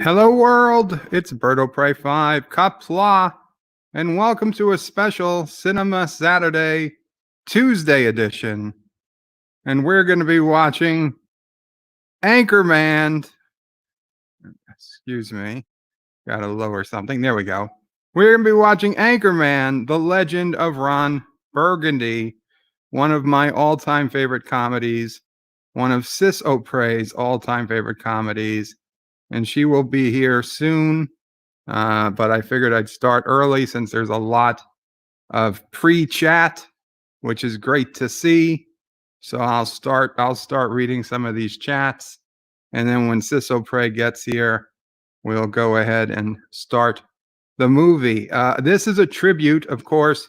Hello, world. It's SisOPrey 5, Qapla, and welcome to a special Sinema Saturday, Tuesday edition. And we're going to be watching Anchorman. Excuse me. Got to lower something. There we go. We're going to be watching Anchorman, The Legend of Ron Burgundy, one of my all-time favorite comedies, one of SisOPrey's all-time favorite comedies. And she will be here soon. But I figured I'd start early since there's a lot of pre-chat, which is great to see. So I'll start reading some of these chats, and then when SisOPrey gets here, we'll go ahead and start the movie. This is a tribute, of course,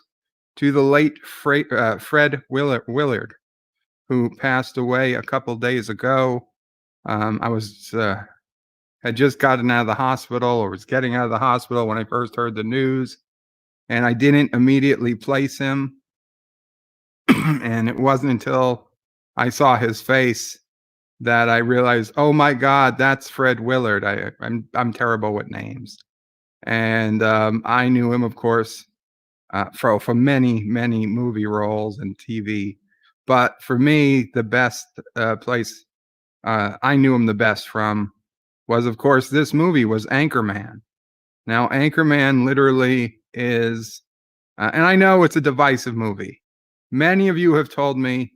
to the late Fred Willard, who passed away a couple days ago. I had just gotten out of the hospital, or was getting out of the hospital when I first heard the news, and I didn't immediately place him. And it wasn't until I saw his face that I realized, oh my God, that's Fred Willard. I'm terrible with names, and I knew him, of course, from many movie roles and TV. But for me, the best place I knew him the best from was, of course, this movie was Anchorman. Now, Anchorman literally is, and I know it's a divisive movie. Many of you have told me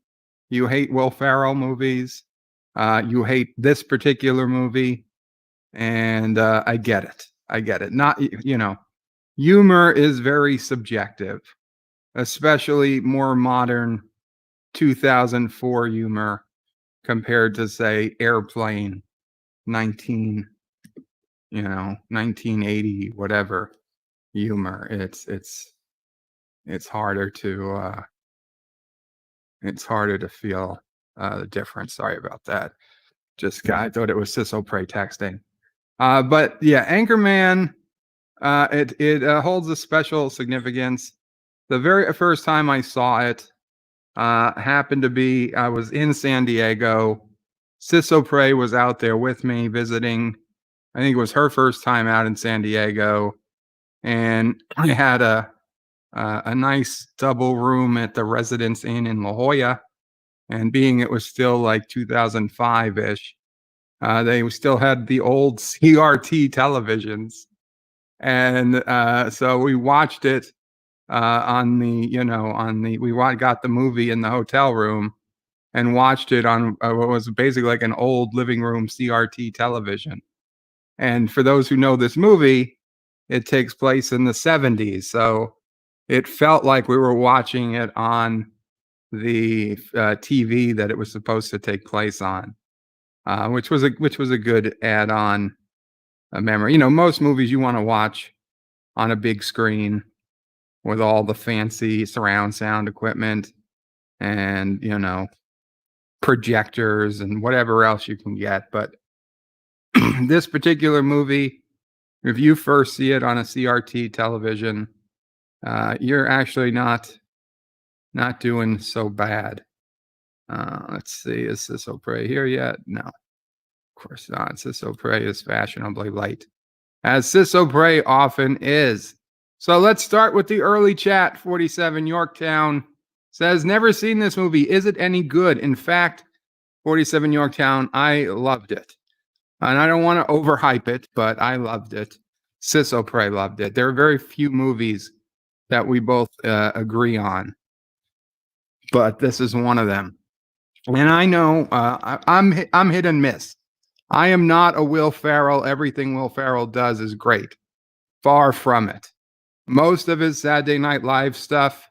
you hate Will Ferrell movies. You hate this particular movie. And I get it. I get it. Not, humor is very subjective, especially more modern 2004 humor compared to, say, Airplane 1980, whatever humor. It's harder to feel the difference. Sorry about that. I thought it was SisOPrey texting. But yeah, Anchorman, it holds a special significance. The very first time I saw it happened to be, I was in San Diego. SisOPrey was out there with me visiting. I think it was her first time out in San Diego, and I had a nice double room at the Residence Inn in La Jolla. And being it was still like 2005-ish, they still had the old CRT televisions, and so we watched it got the movie in the hotel room and watched it on what was basically like an old living room CRT television. And for those who know this movie, it takes place in the 70s. So it felt like we were watching it on the TV that it was supposed to take place on, which was a good add-on memory. Most movies you want to watch on a big screen with all the fancy surround sound equipment and, projectors and whatever else you can get. But this particular movie, if you first see it on a CRT television, you're actually not doing so bad. Let's see, is SisOPrey here yet? No, of course not. SisOPrey is fashionably late, as SisOPrey often is. So let's start with the early chat. 47 Yorktown says, never seen this movie. Is it any good? In fact, 47 Yorktown, I loved it. And I don't want to overhype it, but I loved it. SisOPrey loved it. There are very few movies that we both agree on, but this is one of them. And I know I'm hit and miss. I am not a Will Ferrell. Everything Will Ferrell does is great. Far from it. Most of his Saturday Night Live stuff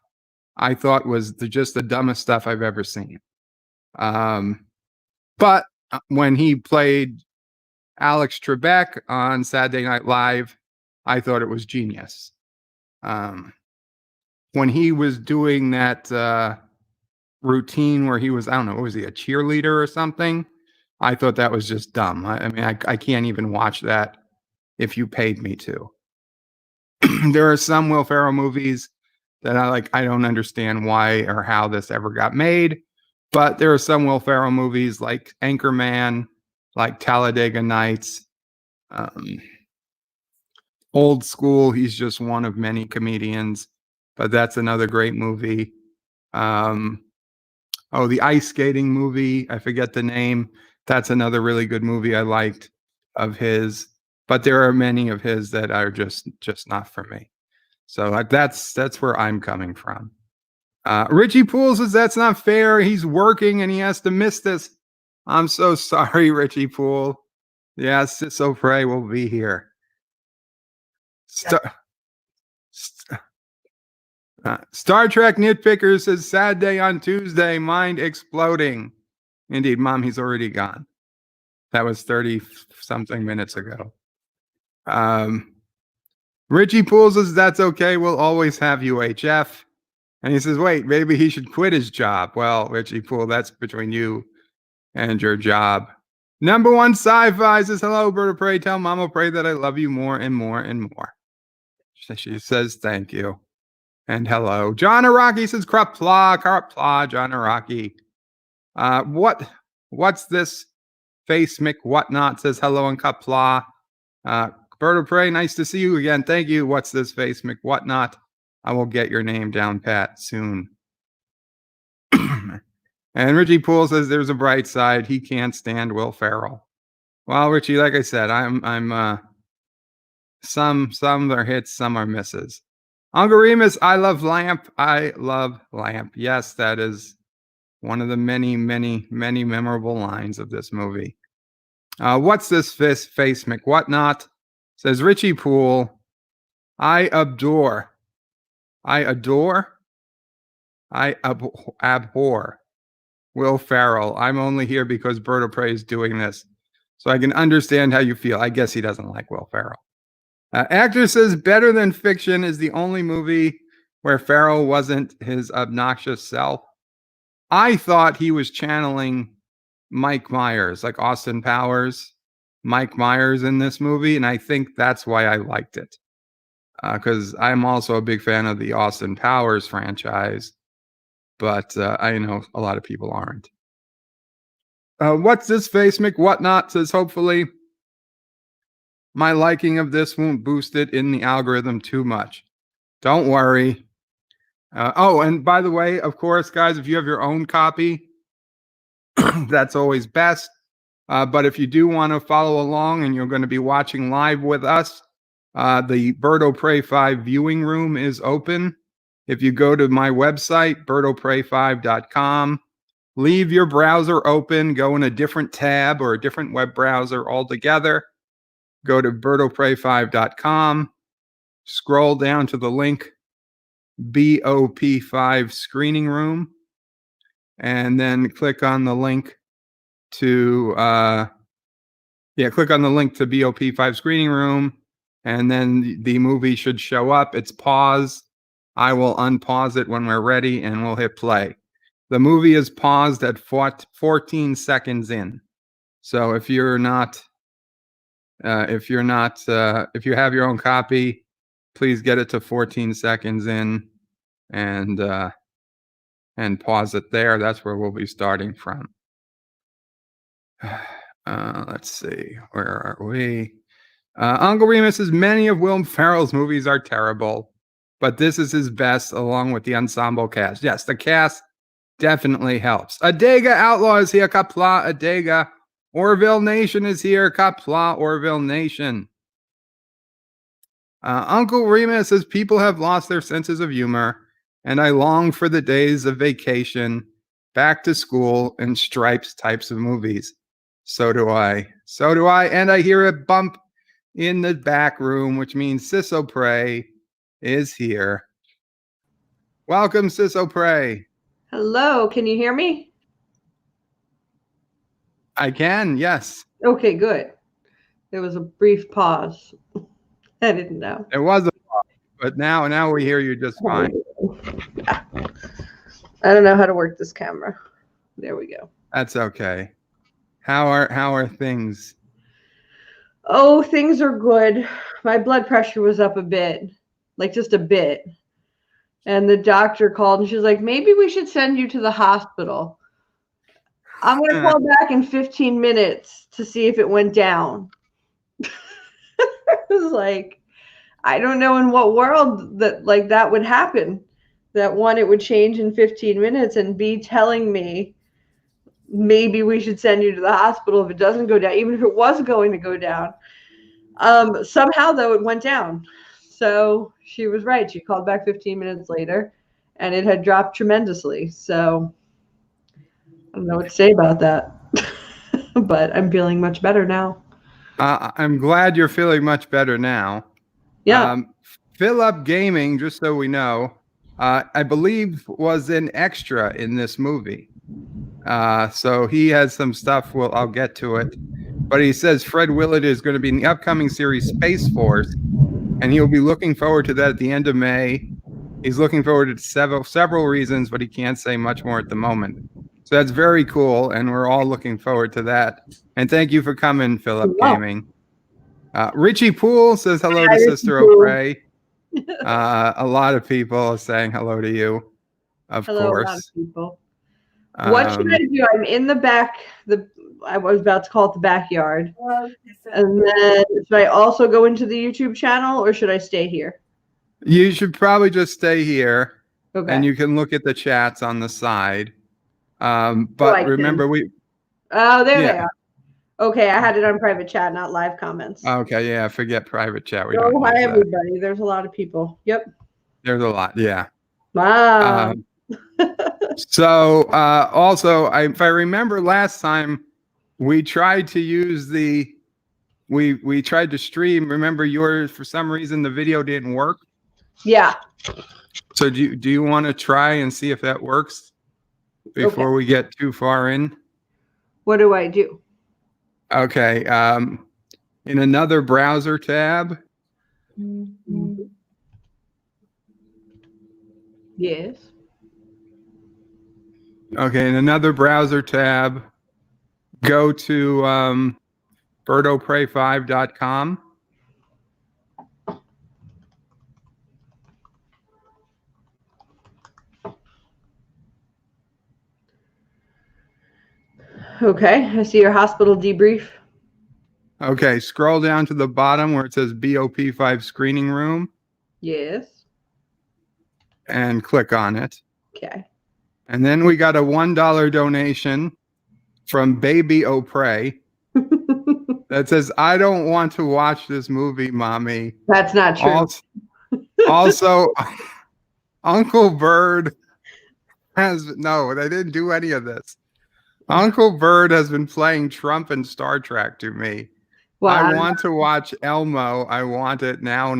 I thought was just the dumbest stuff I've ever seen. But when he played Alex Trebek on Saturday Night Live, I thought it was genius. When he was doing that routine where he was, I don't know, was he a cheerleader or something? I thought that was just dumb. I can't even watch that if you paid me to. There are some Will Ferrell movies that I don't understand why or how this ever got made. But there are some Will Ferrell movies like Anchorman, like Talladega Nights, Old School, he's just one of many comedians, but that's another great movie. The ice skating movie, I forget the name. That's another really good movie I liked of his. But there are many of his that are just not for me. So that's where I'm coming from. Richie Poole says that's not fair. He's working and he has to miss this. I'm so sorry, Richie Poole. Yes, SisOPrey will be here. Star Trek Nitpicker says sad day on Tuesday, mind exploding. Indeed, Mom, he's already gone. That was 30-something minutes ago. Richie Poole says that's okay. We'll always have UHF. And he says, wait, maybe he should quit his job. Well, Richie Poole, that's between you and your job. Number one sci-fi says, hello, Bird of Prey. Tell Mama Prey that I love you more and more and more. She says, thank you. And hello. John Araki says, Qapla, John Araki. What's this? Face Mick Whatnot says, hello, and Qapla. Bird of Prey, nice to see you again. Thank you. What's this? Face Mick Whatnot. I will get your name down pat soon. And Richie Poole says there's a bright side. He can't stand Will Ferrell. Well, Richie, like I said, I'm some are hits, some are misses. Uncle Remus, I love Lamp. I love Lamp. Yes, that is one of the many, many, many memorable lines of this movie. What's this face McWhatnot? Says Richie Poole. I abhor. Will Ferrell. I'm only here because Bird of Prey is doing this. So I can understand how you feel. I guess he doesn't like Will Ferrell. Actor says Better Than Fiction is the only movie where Ferrell wasn't his obnoxious self. I thought he was channeling Mike Myers, like Austin Powers, Mike Myers in this movie. And I think that's why I liked it. Because I'm also a big fan of the Austin Powers franchise. But I know a lot of people aren't. What's this face McWhatnot says, hopefully my liking of this won't boost it in the algorithm too much. Don't worry. And by the way, of course, guys, if you have your own copy, that's always best. But if you do want to follow along and you're going to be watching live with us, the Bird of Prey 5 viewing room is open. If you go to my website, birdoprey5.com, leave your browser open, go in a different tab or a different web browser altogether. Go to birdoprey5.com, scroll down to the link BOP5 screening room, and then click on the link to BOP5 screening room, and then the movie should show up. It's paused. I will unpause it when we're ready, and we'll hit play. The movie is paused at 14 seconds in. So if you have your own copy, please get it to 14 seconds in and pause it there. That's where we'll be starting from. Let's see. Where are we? Uncle Remus says many of Will Ferrell's movies are terrible, but this is his best along with the ensemble cast. Yes, the cast definitely helps. Adega Outlaw is here. Qapla Adega. Orville Nation is here. Qapla Orville Nation. Uncle Remus says people have lost their senses of humor, and I long for the days of vacation, back to school, and Stripes types of movies. So do I. And I hear a bump in the back room, which means SisOPrey is here. Welcome, SisOPrey. Hello, can you hear me? I can, yes. Okay, good. There was a brief pause. I didn't know. It was a pause, but now we hear you just fine. I don't know how to work this camera. There we go. That's okay. How are things? Oh, things are good. My blood pressure was up a bit, like just a bit. And the doctor called and she's like, maybe we should send you to the hospital. I'm going to call back in 15 minutes to see if it went down. was like, I don't know in what world that would happen. That one, it would change in 15 minutes, and B, telling me maybe we should send you to the hospital if it doesn't go down, even if it was going to go down. Somehow, though, it went down. So she was right. She called back 15 minutes later, and it had dropped tremendously. So I don't know what to say about that. But I'm feeling much better now. I'm glad you're feeling much better now. Yeah. Philip Gaming, just so we know, I believe was an extra in this movie. So he has some stuff. I'll get to it. But he says Fred Willard is going to be in the upcoming series Space Force, and he'll be looking forward to that at the end of May. He's looking forward to several reasons, but he can't say much more at the moment. So that's very cool, and we're all looking forward to that. And thank you for coming, Philip Gaming. Richie Poole says hello to SisOPrey. A lot of people are saying hello to you, of course. A lot of people. What should I do? I'm in the back. I was about to call it the backyard. And then should I also go into the YouTube channel, or should I stay here? You should probably just stay here. Okay. And you can look at the chats on the side. But remember, there they are. Okay, I had it on private chat, not live comments. Okay, yeah, forget private chat. Hi, everybody. There's a lot of people. Yep. There's a lot, yeah. Wow. So, also, if I remember last time, we tried to use we tried to stream. Remember yours, for some reason, the video didn't work? Yeah. So do you want to try and see if that works before we get too far in? What do I do? Okay. In another browser tab. Yes. Okay, in another browser tab, go to birdoprey5.com. Okay, I see your hospital debrief. Okay, scroll down to the bottom where it says BOP5 screening room. Yes. And click on it. Okay. And then we got a $1 donation from Baby O'Prey that says, I don't want to watch this movie, Mommy. That's not true. Also Uncle Bird no, they didn't do any of this. Uncle Bird has been playing Trump in Star Trek to me. Well, I want to watch Elmo. I want it now.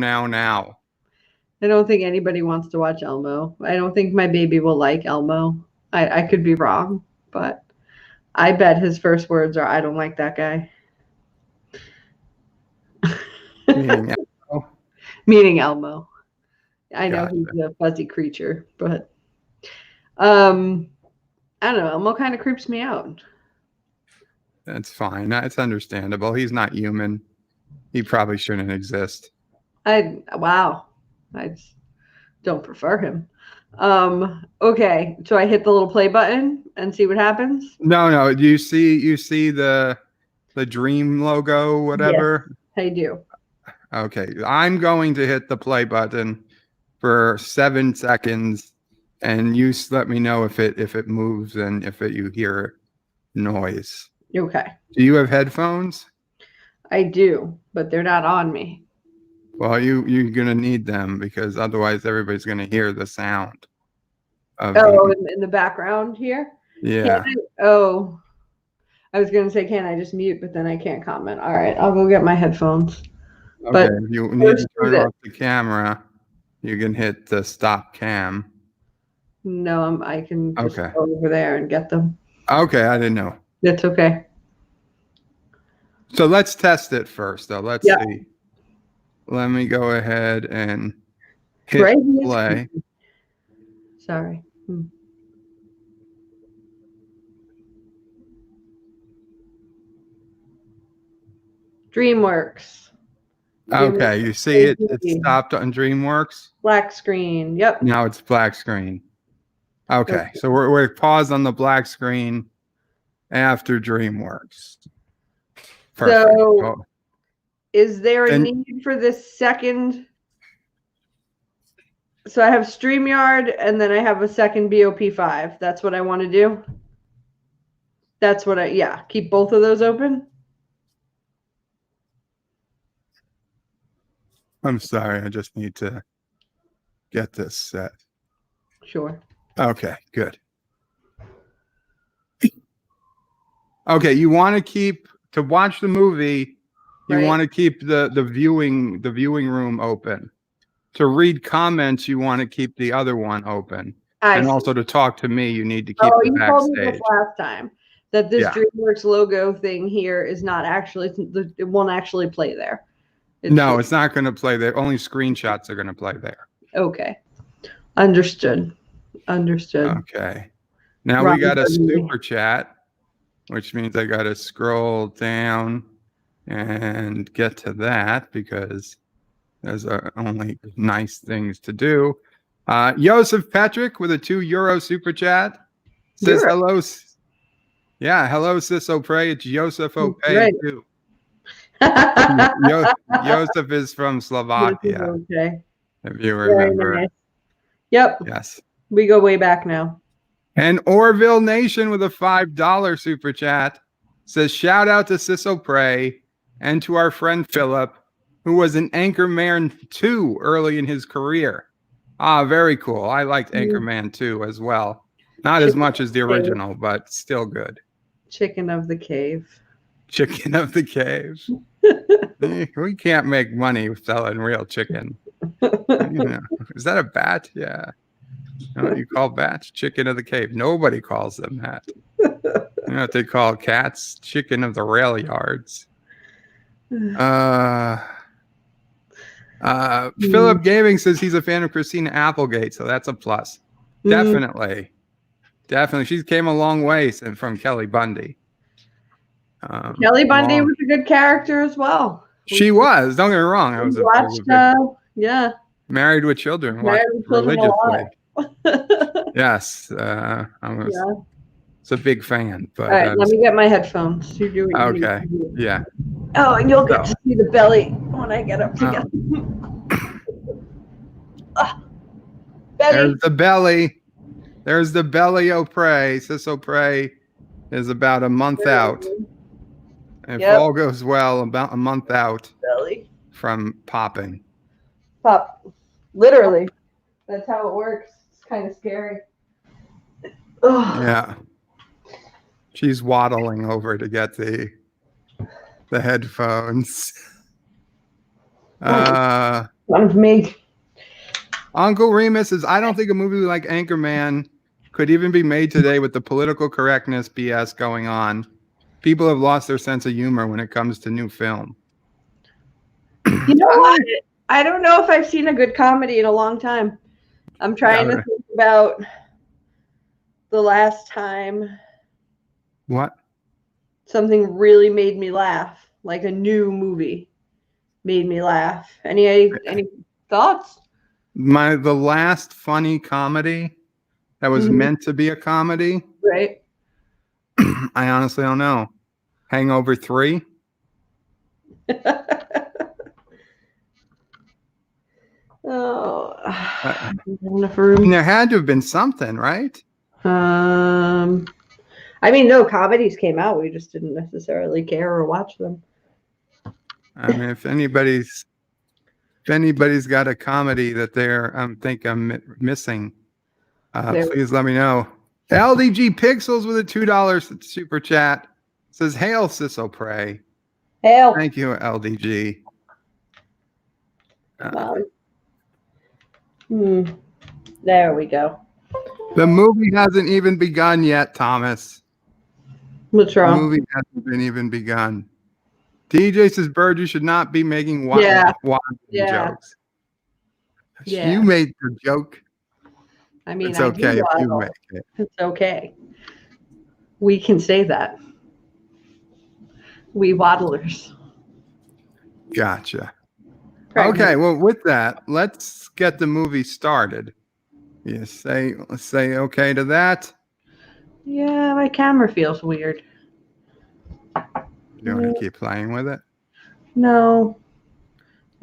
I don't think anybody wants to watch Elmo. I don't think my baby will like Elmo. I could be wrong, but I bet his first words are, I don't like that guy. Meaning Elmo? Meaning Elmo. I know he's a fuzzy creature, but I don't know. Elmo kind of creeps me out. That's fine. It's understandable. He's not human. He probably shouldn't exist. Wow. I just don't prefer him. Okay. So I hit the little play button and see what happens? No. You see the dream logo, whatever? Yes, I do. Okay. I'm going to hit the play button for 7 seconds, and you let me know if it moves and if you hear noise. Okay. Do you have headphones? I do, but they're not on me. Well, you're gonna need them because otherwise everybody's gonna hear the sound. In the background here? Yeah. I was gonna say, can I just mute? But then I can't comment. All right, I'll go get my headphones. Okay. But if you need to turn off the camera, you can hit the stop cam. No, I can just go over there and get them. Okay, I didn't know. That's okay. So let's test it first, though. Let's see. Let me go ahead and hit play. Sorry. DreamWorks. Okay, you see it stopped on DreamWorks? Black screen. Yep. Now it's black screen. Okay, so we're paused on the black screen after DreamWorks. Perfect. Is there a And- need for this second? So I have StreamYard and then I have a second BOP5. That's what I want to do. That's what keep both of those open. I'm sorry, I just need to get this set. Sure. Okay, good. Okay, you want to keep to watch the movie. You Right. want to keep the viewing room open. To read comments, you want to keep the other one open. And also to talk to me, you need to keep the you told me backstage. this last time that this Yeah. DreamWorks logo thing here is not actually, it won't actually play there. No, it's not going to play there. Only screenshots are going to play there. Okay. Understood. Okay. Now we got a super chat, which means I got to scroll down and get to that because there's only nice things to do. Joseph Patrick with a €2 super chat says hello. Yeah, hello, SisOPrey. It's Joseph Opay too. Joseph is from Slovakia. Okay. If you remember. Nice. Yep. Yes. We go way back now. And Orville Nation with a $5 super chat says, shout out to SisOPrey and to our friend Philip, who was an Anchorman 2 early in his career. Ah, very cool. I liked Anchorman 2 as well. Not as much as the original, but still good. Chicken of the Cave. Chicken of the Cave. We can't make money selling real chicken. Is that a bat? Yeah. You know what you call bats? Chicken of the Cave. Nobody calls them that. You know what they call cats? Chicken of the rail yards. Philip Gaming says he's a fan of Christina Applegate, so that's a plus. Definitely. She came a long way from Kelly Bundy. Kelly Bundy was a good character as well. She was. Don't get me wrong. I was Married with Children. Religiously. Yes, I was a big fan. But all right, let me get my headphones. Okay. Yeah. Oh, and you'll get to see the belly when I get up together. There's the belly. There's the belly Opray. SisOPrey is about a month out. If all goes well, about a month out from popping. Pop. Literally. That's how it works. It's kind of scary. Ugh. Yeah. She's waddling over to get the headphones. One of me. Uncle Remus says, I don't think a movie like Anchorman could even be made today with the political correctness BS going on. People have lost their sense of humor when it comes to new film. You know what? I don't know if I've seen a good comedy in a long time. I'm trying to think about the last time. What? Something really made me laugh, like a new movie made me laugh. Any thoughts? The last funny comedy that was meant to be a comedy. Right. I honestly don't know. Hangover 3. Oh, there had to have been something, right? I mean, no comedies came out. We just didn't necessarily care or watch them. I mean, if anybody's got a comedy that I'm missing, please let me know. LDG Pixels with a $2 super chat says, "Hail SisOPrey." Hail. Thank you, LDG. There we go. The movie hasn't even begun yet, Thomas. What's wrong? The movie hasn't even begun. DJ says, Bird, you should not be making jokes. Yeah. You made the joke. I mean, it's okay if you make it. It's okay. We can say that. We waddlers. Gotcha. Okay, well, with that, let's get the movie started. Let's say okay to that. Yeah, my camera feels weird. You want to keep playing with it? No.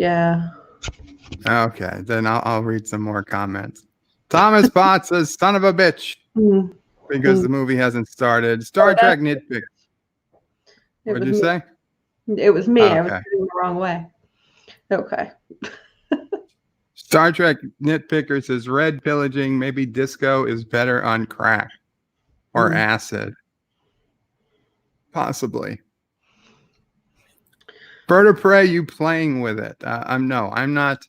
Yeah. Okay, then I'll read some more comments. Thomas Potts says, "Son of a bitch," Mm. because the movie hasn't started. Oh, Star Trek nitpick. It What'd was you me. say? It was me. I was Okay. sitting the wrong way. Okay. Star Trek nitpicker says, "Red pillaging. Maybe disco is better on crack or acid. Possibly." Bird of Prey, you playing with it? I'm not.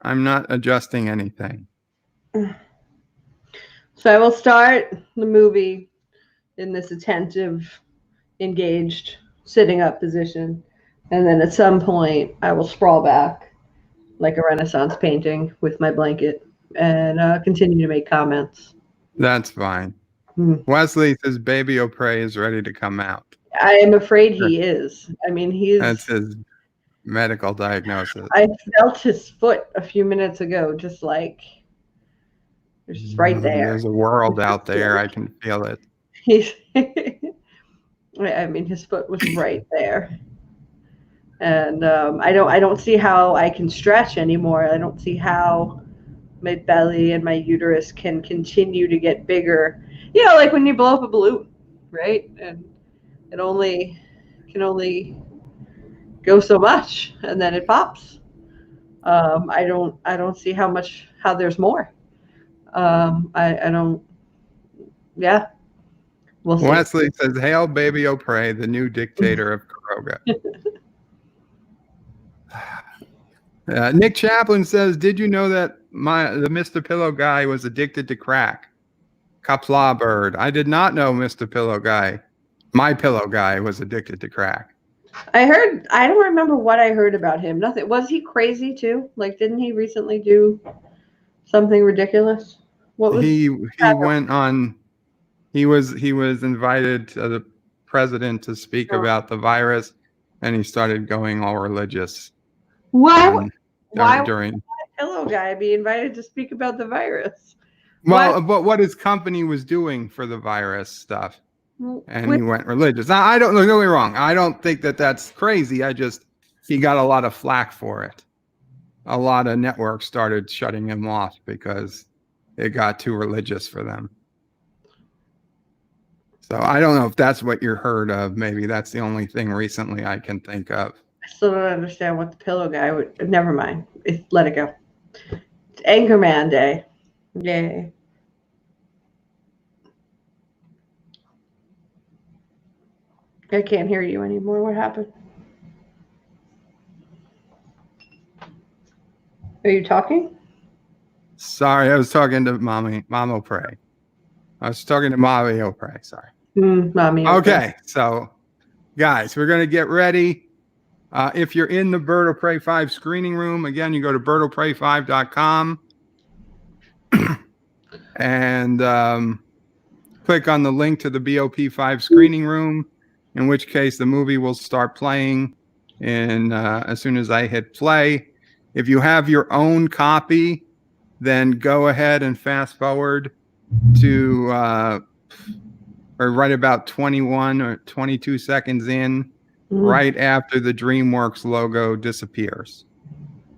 I'm not adjusting anything. So I will start the movie in this attentive, engaged, sitting up position. And then at some point, I will sprawl back like a Renaissance painting with my blanket and continue to make comments. That's fine. Wesley says, "Baby O'Prey is ready to come out." I am afraid he is. I mean, That's his medical diagnosis. I felt his foot a few minutes ago, just like it's just right there. There's a world out there. I can feel it. He's. I mean, his foot was right there, and I don't see how I can stretch anymore. I don't see how my belly and my uterus can continue to get bigger. You know, like when you blow up a balloon, right? And it can only go so much, and then it pops. I don't see how there's more. I don't. Yeah, we'll see. Wesley says, "Hail, Baby O'Prey, the new dictator of Karoga." Nick Chaplin says, "Did you know that the Mr. Pillow guy was addicted to crack?" Qapla bird. I did not know Mr. Pillow guy. My pillow guy was addicted to crack. I heard. I don't remember what I heard about him. Nothing. Was he crazy too? Like, didn't he recently do something ridiculous? What was he went on? He was invited to the president to speak about the virus, and he started going all religious. Why during would that pillow guy be invited to speak about the virus? Well, but what his company was doing for the virus stuff, and he went religious. Now, I don't get me wrong. I don't think that that's crazy. He got a lot of flack for it. A lot of networks started shutting him off because it got too religious for them. So I don't know if that's what you heard of. Maybe that's the only thing recently I can think of. I still don't understand what the pillow guy would. Never mind. Let it go. It's Anchorman Day. Yay. I can't hear you anymore. What happened? Are you talking? Sorry, I was talking to Mom O'Prey. I was talking to Mommy O'Prey. Sorry. Mommy. Okay, so guys, we're gonna get ready. If you're in the Bird of Prey 5 screening room, again, you go to birdoprey5.com and click on the link to the BOP5 screening room, in which case the movie will start playing as soon as I hit play. If you have your own copy, then go ahead and fast forward to or right about 21 or 22 seconds in, right after the DreamWorks logo disappears,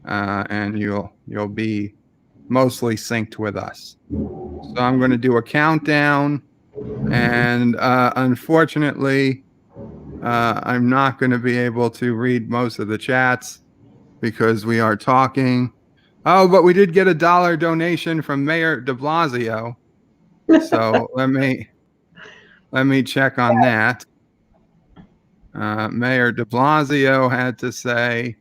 and you'll be mostly synced with us. So I'm going to do a countdown, and unfortunately, I'm not going to be able to read most of the chats because we are talking. Oh, but we did get a $1 donation from Mayor de Blasio, so let me check on that. Mayor de Blasio had to say,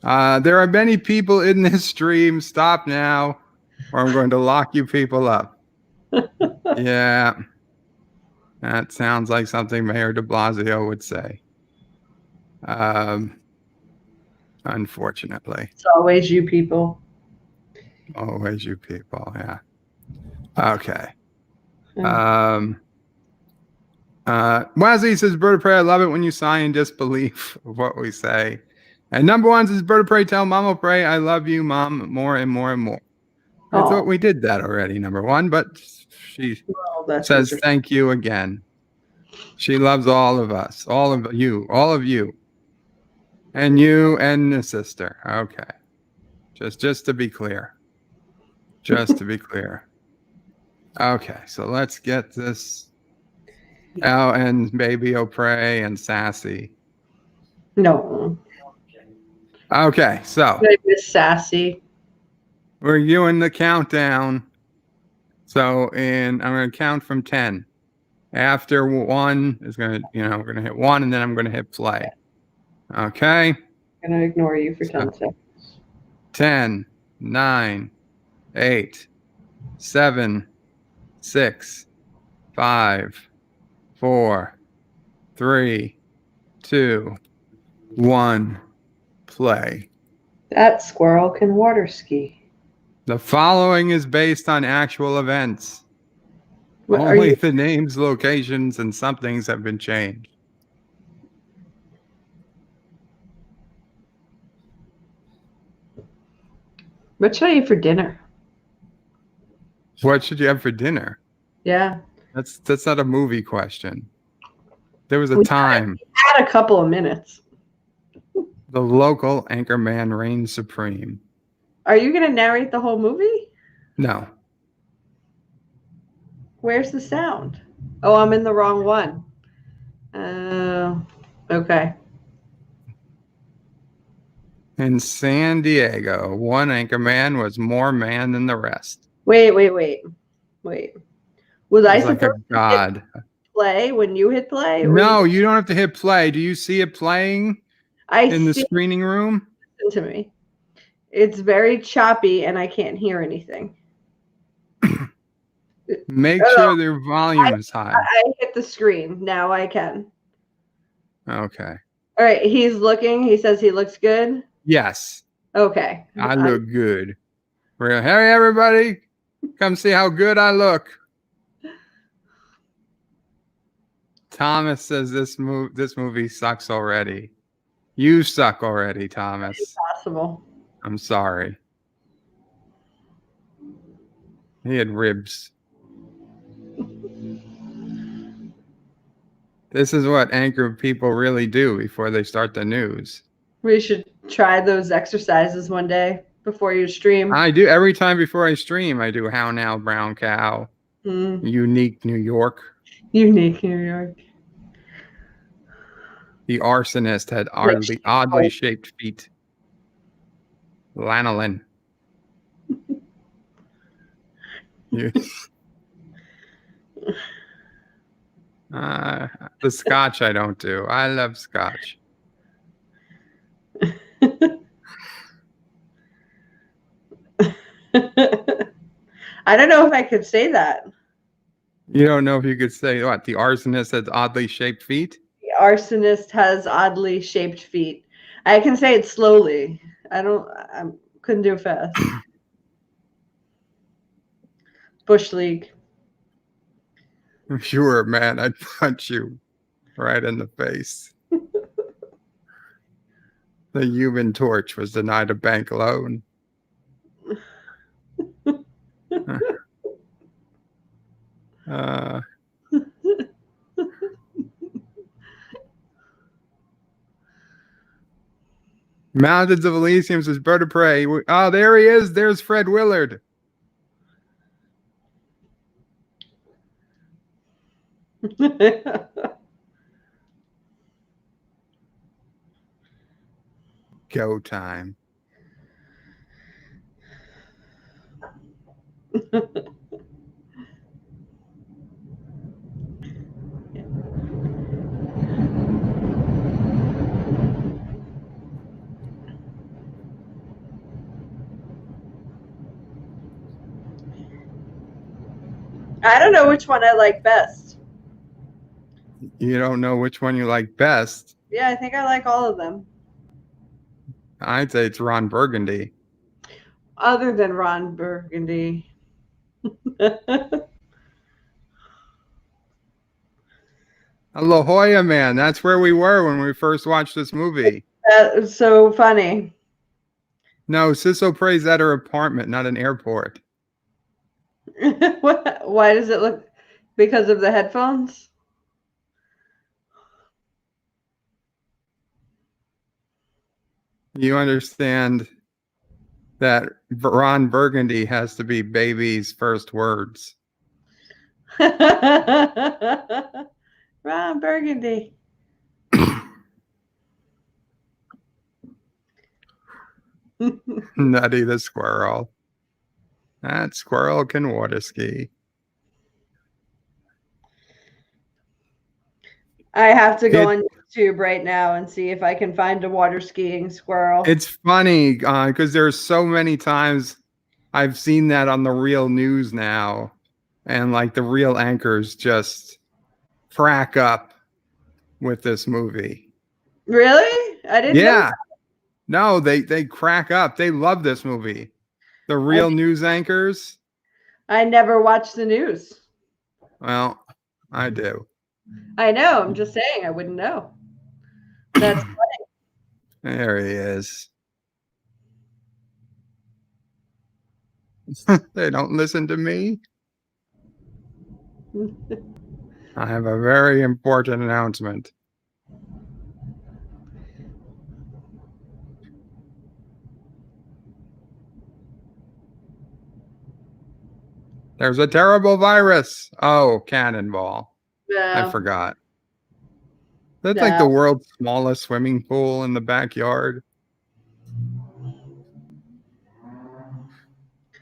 "There are many people in this stream. Stop now, or I'm going to lock you people up." Yeah, that sounds like something Mayor de Blasio would say. Unfortunately. It's always you people. Always you people, yeah. Okay. Wazzy says, "Bird of Prey, I love it when you sigh in disbelief of what we say." And number one says, "Bird of Prey, tell Mom O'Prey I love you, Mom, more and more and more." I thought we did that already, number one, but she says thank you again. She loves all of us, all of you, all of you. And you and the sister. Okay. Just to be clear. Just to be clear. Okay, so let's get this. Oh, and Baby O'Prey and Sassy. No. Okay, so I miss Sassy. we're doing the countdown. So I'm going to count from 10. After 1 is going to, we're going to hit 1 and then I'm going to hit play. Okay. I'm going to ignore you for 10 seconds. 10, 9, 8, 7, 6, 5, 4, 3, 2, 1, play. That squirrel can water ski. The following is based on actual events. What, Only the names, locations, and somethings have been changed. What should I eat for dinner? What should you have for dinner? Yeah. That's not a movie question. There was a time. Had a couple of minutes. The local Anchorman reigns supreme. Are you going to narrate the whole movie? No. Where's the sound? Oh, I'm in the wrong one. Okay. In San Diego, one Anchorman was more man than the rest. Wait. Was I He's like a supposed god. to hit play when you hit play? No, you don't have to hit play. Do you see it playing in the screening room? Listen to me. It's very choppy and I can't hear anything. Make sure their volume is high. I hit the screen. Now I can. Okay. All right. He's looking. He says he looks good. Yes. Okay. I look good. Hey, everybody. Come see how good I look. Thomas says this movie sucks already. You suck already, Thomas. It's possible. I'm sorry. He had ribs. This is what anchor people really do before they start the news. We should try those exercises one day before you stream. I do every time before I stream. I do How Now, Brown Cow, Unique New York. Unique New York. The arsonist had oddly shaped feet. Lanolin. The scotch I don't do. I love scotch. I don't know if I could say that. You don't know if you could say what? The arsonist has oddly shaped feet? The arsonist has oddly shaped feet. I can say it slowly. I couldn't do it fast. Bush League. If you were a man, I'd punch you right in the face. The Human Torch was denied a bank loan. Mountains of Elysium is Bird of Prey. Oh, there he is. There's Fred Willard. Go time. I don't know which one I like best. You don't know which one you like best? Yeah, I think I like all of them. I'd say it's Ron Burgundy. Other than Ron Burgundy. La Jolla, man. That's where we were when we first watched this movie. That was so funny. No, SisOPrey's at her apartment, not an airport. Why does it look? Because of the headphones? You understand that Ron Burgundy has to be baby's first words. Ron Burgundy. Nutty the squirrel. That squirrel can water ski. I have to go on YouTube right now and see if I can find a water skiing squirrel. It's funny because there's so many times I've seen that on the real news now, and like the real anchors just crack up with this movie. Really? I didn't know that. No, they crack up. They love this movie. The real news anchors. I never watched the news. Well, I do. I know. I'm just saying I wouldn't know. That's funny. There he is. They don't listen to me. I have a very important announcement. There's a terrible virus. Oh, cannonball. No. I forgot. That's like the world's smallest swimming pool in the backyard.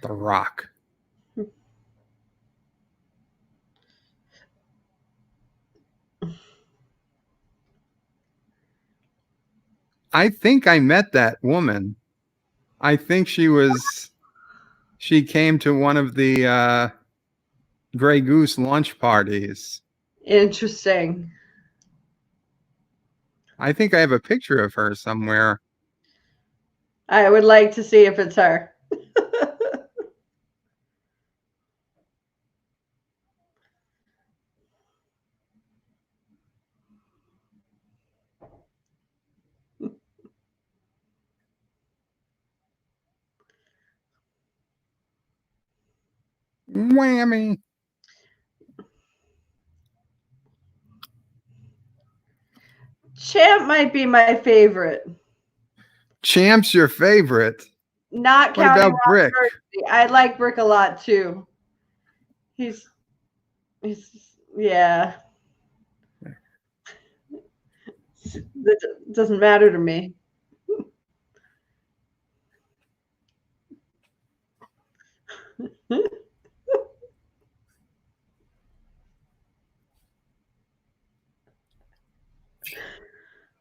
The Rock. I think I met that woman. I think she came to one of the Grey Goose launch parties. Interesting. I think I have a picture of her somewhere. I would like to see if it's her. Whammy. Champ might be my favorite. Champ's your favorite. Not what counting about Brick? I like Brick a lot too. He's yeah. That doesn't matter to me.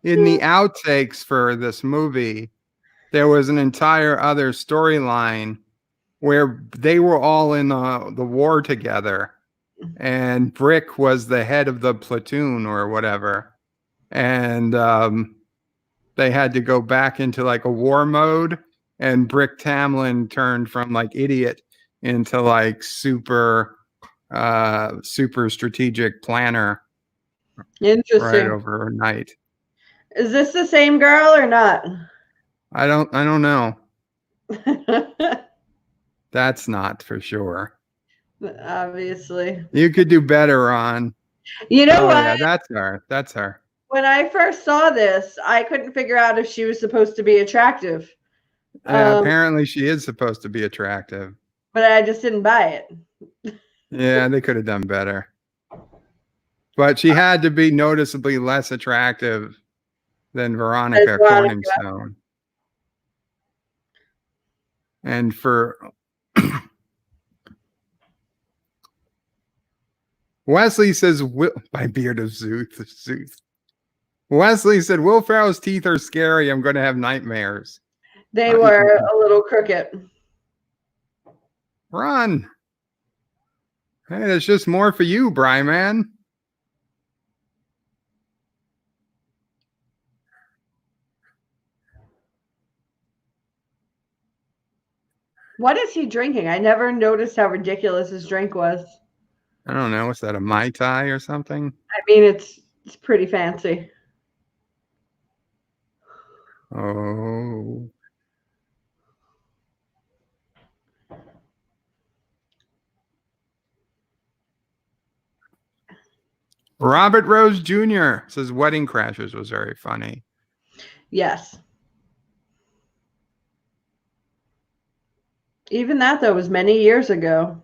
In the outtakes for this movie, there was an entire other storyline where they were all in the war together, and Brick was the head of the platoon or whatever, and they had to go back into like a war mode, and Brick Tamland turned from like idiot into like super strategic planner. Interesting. Right overnight. Is this the same girl or not? I don't know. That's not for sure. Obviously. You could do better on. You know what? Yeah, that's her. That's her. When I first saw this, I couldn't figure out if she was supposed to be attractive. Apparently she is supposed to be attractive. But I just didn't buy it. Yeah, they could have done better. But she had to be noticeably less attractive than Veronica Corningstone. And for Wesley says, by beard of Zuth. Wesley said, Will Ferrell's teeth are scary. I'm going to have nightmares. They were a little crooked. Run. Hey, there's just more for you, Bry man. What is he drinking? I never noticed how ridiculous his drink was. I don't know. What's that, a Mai Tai or something? I mean, it's pretty fancy. Oh. Robert Rose Jr. says Wedding Crashers was very funny. Yes. Even that, though, was many years ago.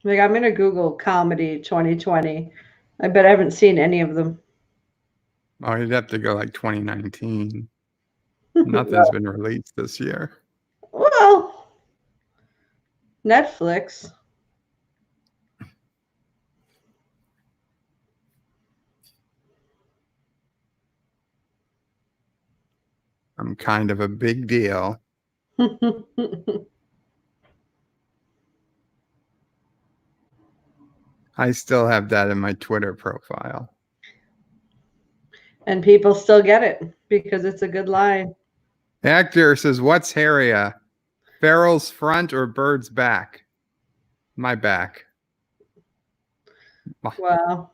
Like, I'm going to Google comedy 2020. I bet I haven't seen any of them. Oh, you'd have to go like 2019. Nothing's been released this year. Well, Netflix. I'm kind of a big deal. I still have that in my Twitter profile. And people still get it because it's a good line. Actor says, "What's hairier, Ferrell's front or Bird's back?" My back. Wow.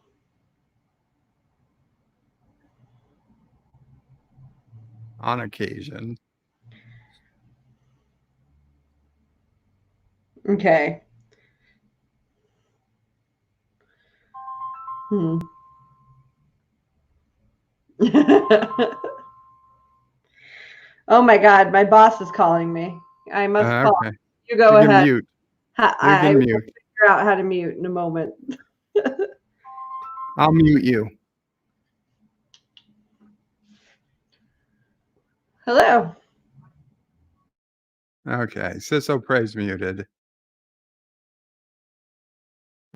On occasion. Okay. Oh my God, my boss is calling me. I must call. Okay. You go You can ahead. mute. I can will mute. figure out how to mute in a moment. I'll mute you. Hello. Okay. SisOPrey's muted.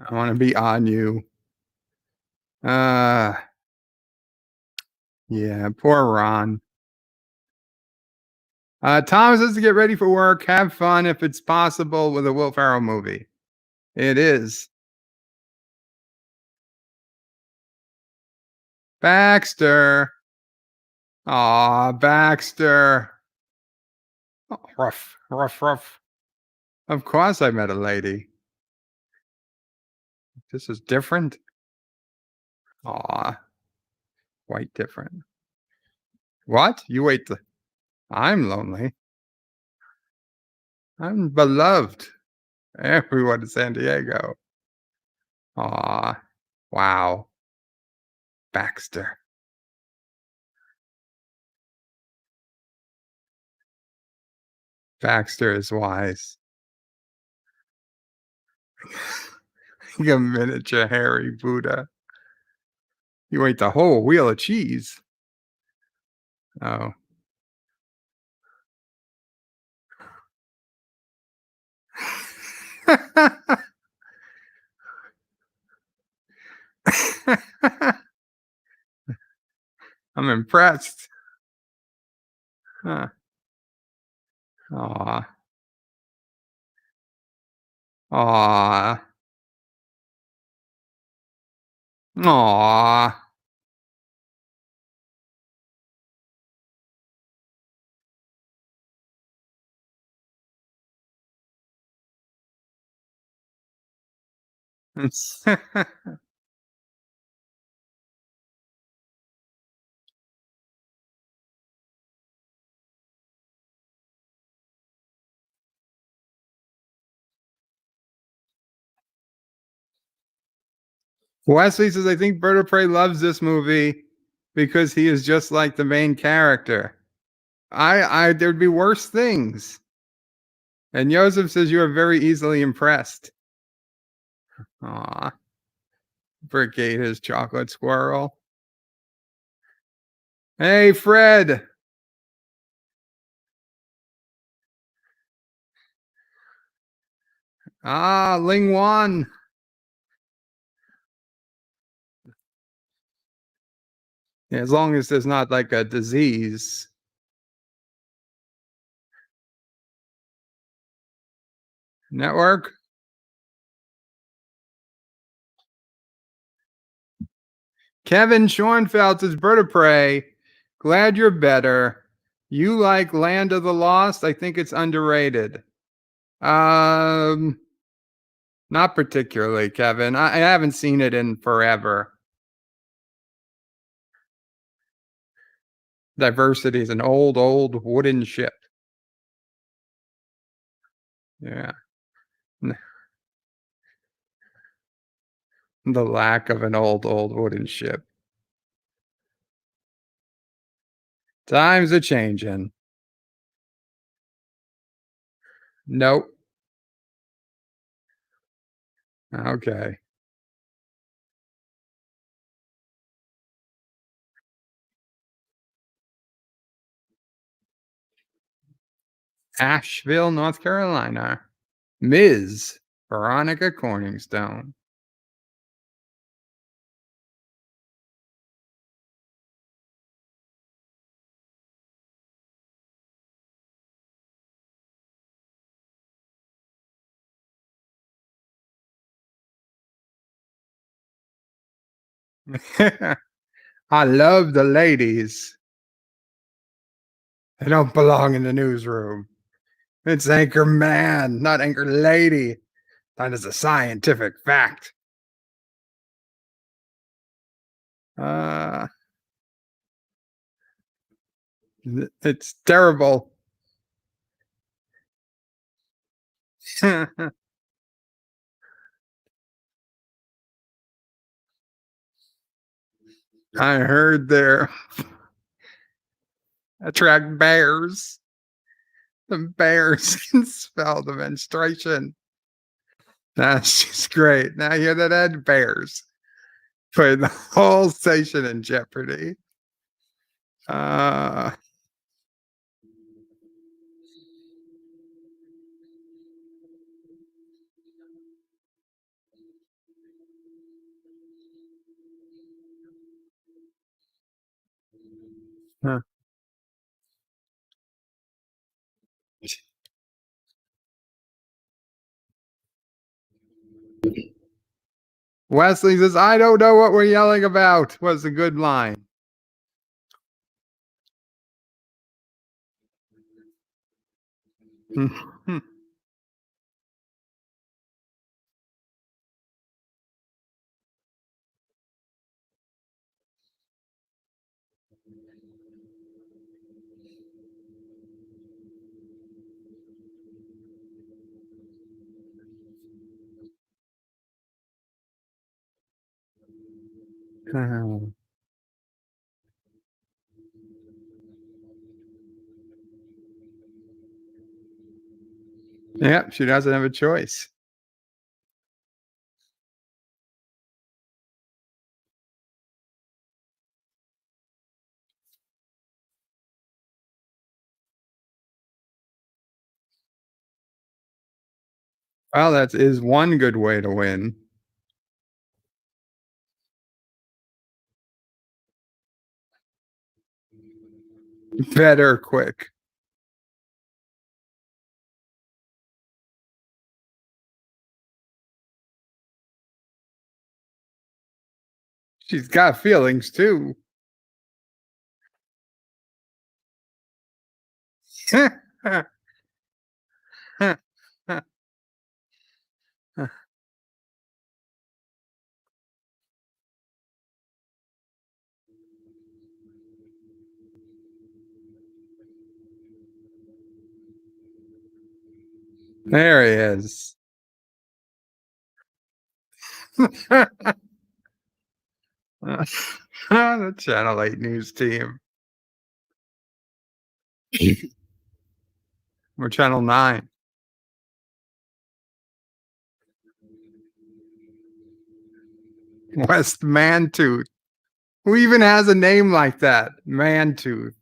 I want to be on you. Yeah, poor Ron. Tom says to get ready for work. Have fun if it's possible with a Will Ferrell movie. It is. Baxter. Aw, Baxter. Oh, rough, rough, rough. Of course I met a lady. This is different. Aw, quite different. What? You wait. I'm lonely. I'm beloved. Everyone in San Diego. Aw, wow. Baxter. Baxter is wise. You miniature hairy Buddha. You ate the whole wheel of cheese. Oh. I'm impressed. Huh. Aw. Aw. Aw. Wesley says, I think Bird of Prey loves this movie because he is just like the main character. There'd be worse things. And Joseph says you are very easily impressed. Aw. Brigade his chocolate squirrel. Hey, Fred. Ling Wan. Yeah, as long as there's not like a disease. Network. Kevin Schoenfeld says, Bird of Prey, glad you're better. You like Land of the Lost? I think it's underrated. Not particularly, Kevin. I haven't seen it in forever. Diversity is an old wooden ship. Yeah. The lack of an old wooden ship. Times are changing. Nope. Okay. Asheville, North Carolina. Ms. Veronica Corningstone. I love the ladies. They don't belong in the newsroom. It's anchor man, not anchor lady. That is a scientific fact. Uh, it's terrible. I heard there attract bears. The bears can smell the menstruation. That's just great. Now you hear that, Ed? Bears. Put the whole station in jeopardy. Uh, huh. Wesley says, I don't know what we're yelling about, was a good line. Yep, she doesn't have a choice. Well, that is one good way to win. Better quick. She's got feelings too. There he is. The Channel 8 news team. Or Channel 9. West Mantooth. Who even has a name like that? Mantooth.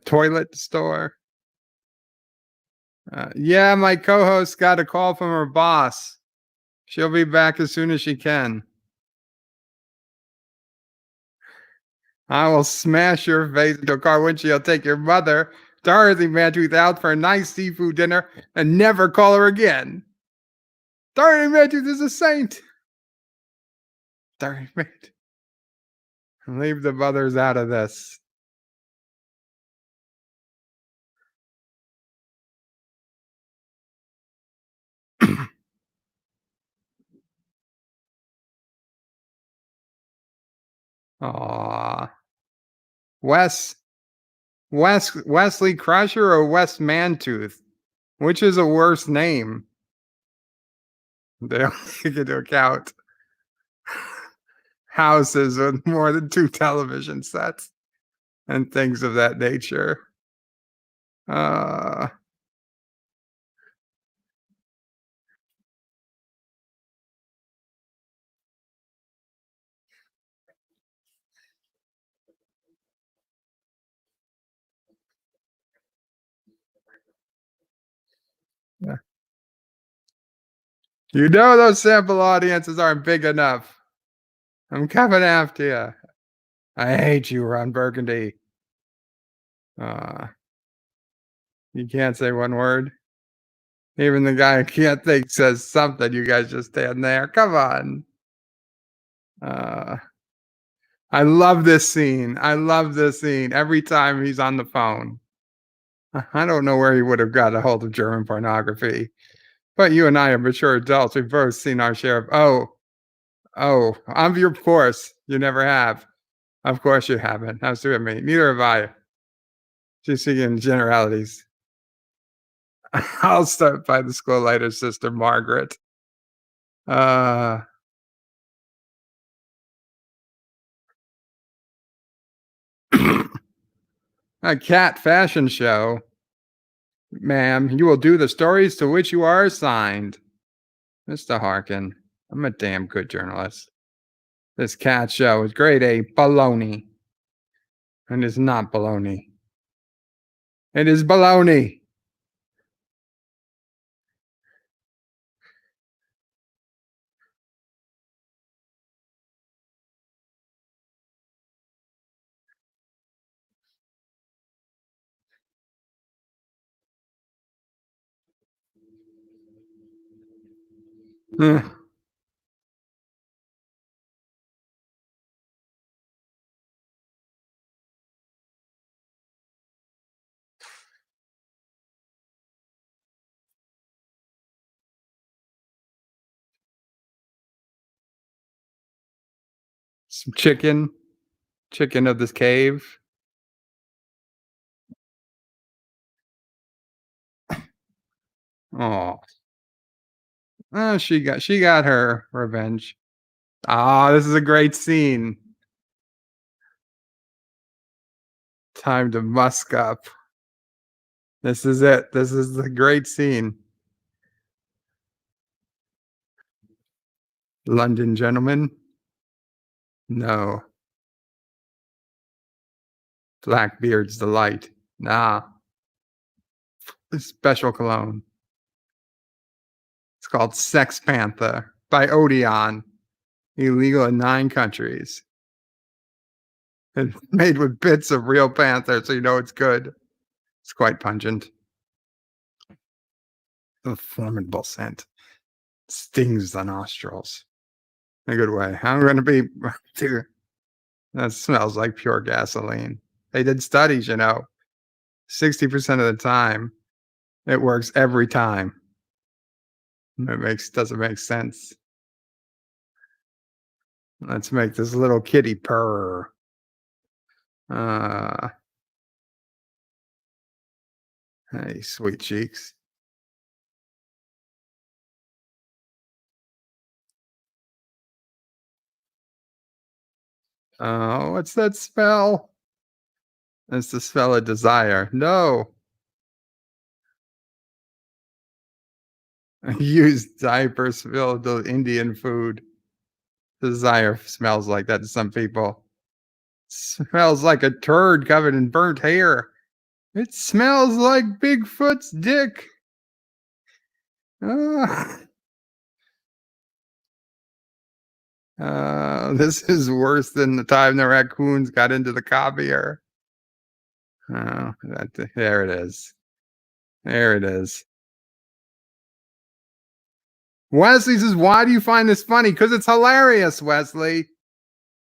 Toilet store. Yeah, my co-host got a call from her boss. She'll be back as soon as she can. I will smash your face into a car windshield, take your mother, Dorothy Mantooth, out for a nice seafood dinner, and never call her again. Dorothy Mantooth is a saint. Dorothy Mantooth. Leave the mothers out of this. Aw. Wesley Crusher or Wes Mantooth? Which is a worse name? They don't take into account houses with more than 2 television sets and things of that nature. Uh, yeah. You know those sample audiences aren't big enough. I'm coming after you. I hate you, Ron Burgundy. Uh, you can't say one word. Even the guy who can't think says something. You guys just stand there. Come on. I love this scene. I love this scene every time he's on the phone. I don't know where he would have got a hold of German pornography, but you and I are mature adults. We've both seen our share of, of course, you never have. Of course you haven't. That's with me. Neither have I. Just speaking generalities. I'll start by the school later, Sister Margaret. A cat fashion show. Ma'am, you will do the stories to which you are assigned. Mr. Harken, I'm a damn good journalist. This cat show is grade A baloney. And it's not baloney. It is baloney. Some chicken of this cave. Oh, she got her revenge. Ah, this is a great scene. Time to musk up. This is it. This is the great scene. London gentleman? No. Blackbeard's delight. Nah. Special cologne. It's called Sex Panther by Odeon. Illegal in 9 countries. And made with bits of real panther, so you know it's good. It's quite pungent. A formidable scent. Stings the nostrils. In a good way. I'm going to be... Dude, that smells like pure gasoline. They did studies, 60% of the time, it works every time. It doesn't make sense. Let's make this little kitty purr. Hey, sweet cheeks. Oh, what's that smell? That's the smell of desire. No. Use diapers filled with Indian food. Desire smells like that to some people. Smells like a turd covered in burnt hair. It smells like Bigfoot's dick. This is worse than the time the raccoons got into the copier. Oh, there it is. There it is. Wesley says, why do you find this funny? Because it's hilarious, Wesley.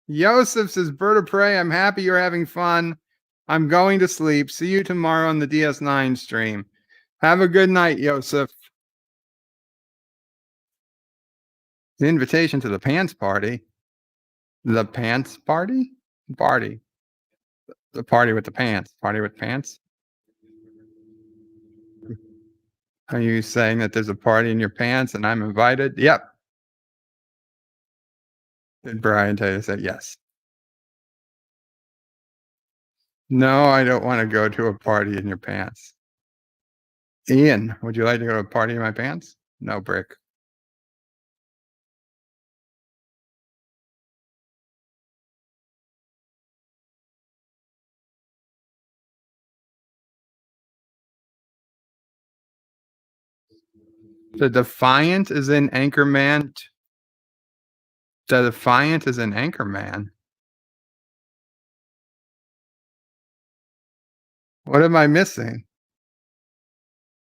Yosef says, Bird of Prey, I'm happy you're having fun. I'm going to sleep. See you tomorrow on the DS9 stream. Have a good night, Yosef. The invitation to the pants party. The pants party? Party. The party with the pants. Party with pants? Are you saying that there's a party in your pants and I'm invited? Yep. Did Brian tell you to say yes? No, I don't want to go to a party in your pants. Ian, would you like to go to a party in my pants? No, Brick. The Defiant is in Anchorman. The Defiant is in Anchorman. What am I missing?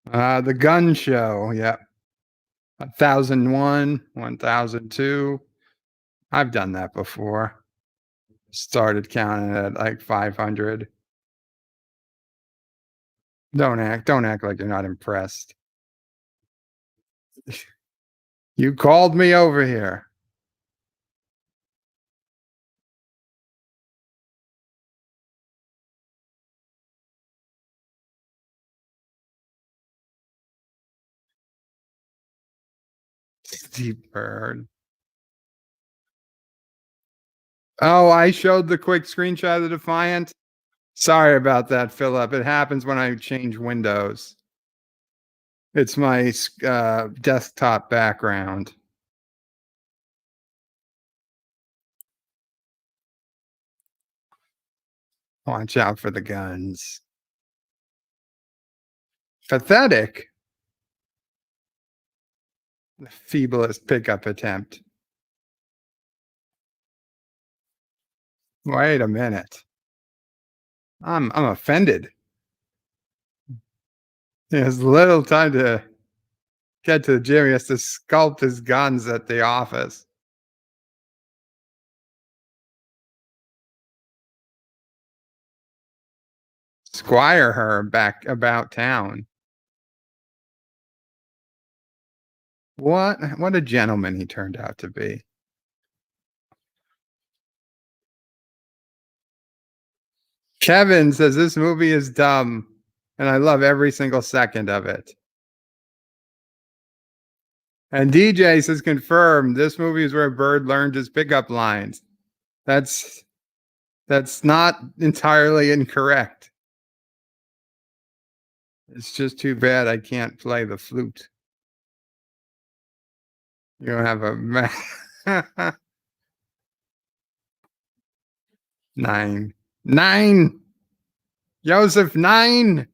The Gun Show. Yep. 1001, 1002. I've done that before. Started counting at like 500. Don't act like you're not impressed. You called me over here. Steve Bird. Oh, I showed the quick screenshot of the Defiant. Sorry about that, Philip. It happens when I change windows. It's my desktop background. Watch out for the guns. Pathetic. The feeblest pickup attempt. Wait a minute. I'm offended. He has little time to get to the gym. He has to sculpt his guns at the office. Squire her back about town. What a gentleman he turned out to be. Kevin says this movie is dumb, and I love every single second of it. And DJ says confirmed this movie is where Bird learned his pickup lines. That's not entirely incorrect. It's just too bad I can't play the flute. You don't have a 9. Joseph 9.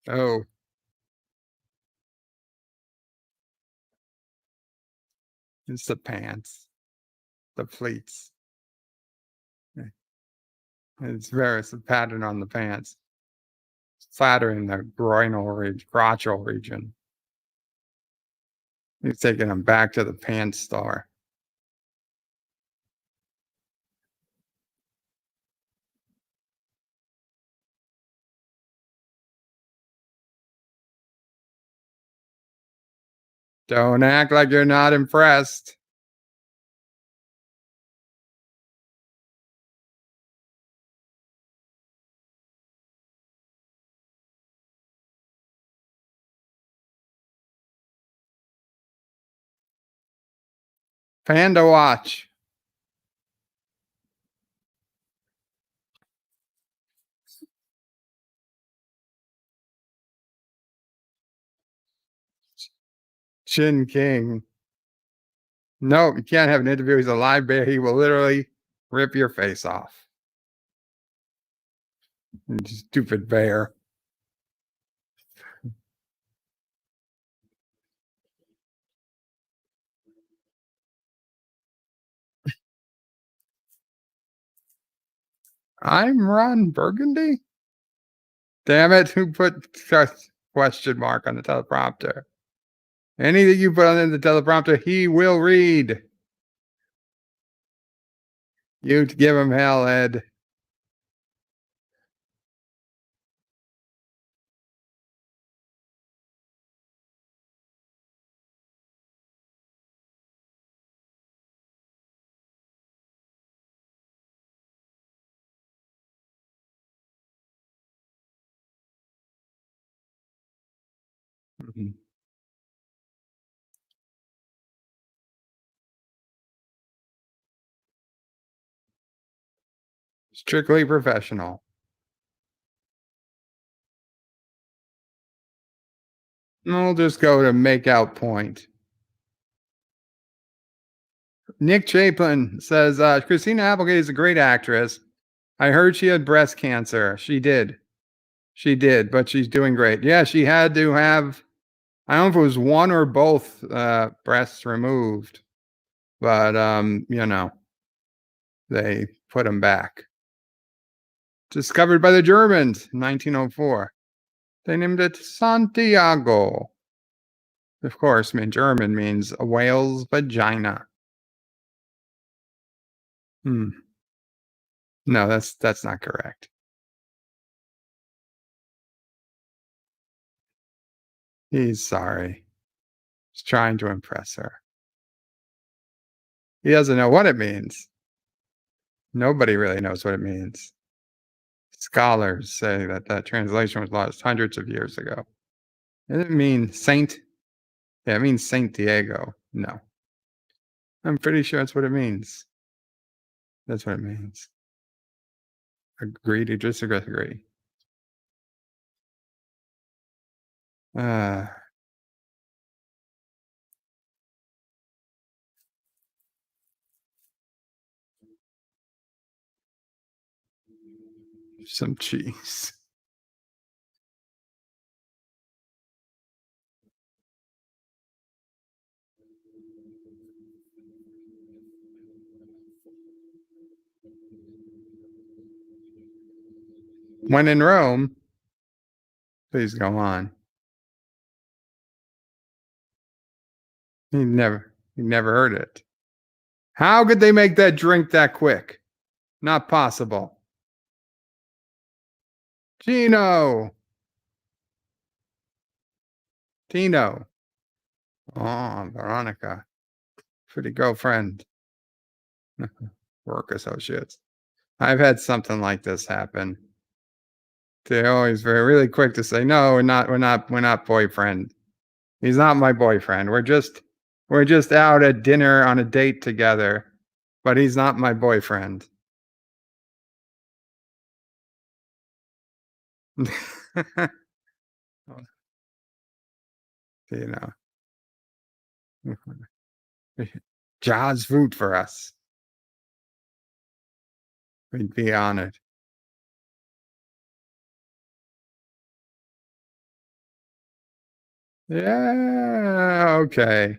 Oh. It's the pants. The pleats. It's the pattern on the pants. Flattering the crotchal region. He's taking him back to the pants store. Don't act like you're not impressed. Panda Watch. Chin King. No, you can't have an interview. He's a live bear. He will literally rip your face off. Stupid bear. I'm Ron Burgundy? Damn it, who put question mark on the teleprompter? Anything you put on the teleprompter, he will read. You give him hell, Ed. Mhm. Strictly professional. We'll just go to make out point. Nick Chapin says, Christina Applegate is a great actress. I heard she had breast cancer. She did. She did, but she's doing great. Yeah, she had to have, I don't know if it was one or both breasts removed, but, they put them back. Discovered by the Germans in 1904. They named it Santiago. Of course, German means a whale's vagina. No, that's not correct. He's sorry. He's trying to impress her. He doesn't know what it means. Nobody really knows what it means. Scholars say that that translation was lost hundreds of years ago. Does it mean saint? Yeah, it means Saint Diego. No. I'm pretty sure that's what it means. That's what it means. Agree to disagree. Uh, some cheese. When in Rome, please go on. He never heard it. How could they make that drink that quick? Not possible. Tino. Oh, Veronica. Pretty girlfriend. Work associates. I've had something like this happen. They're always really quick to say, no, we're not boyfriend. He's not my boyfriend. We're just out at dinner on a date together, but he's not my boyfriend. you know, Jaws food for us. We'd be honored. Yeah, okay.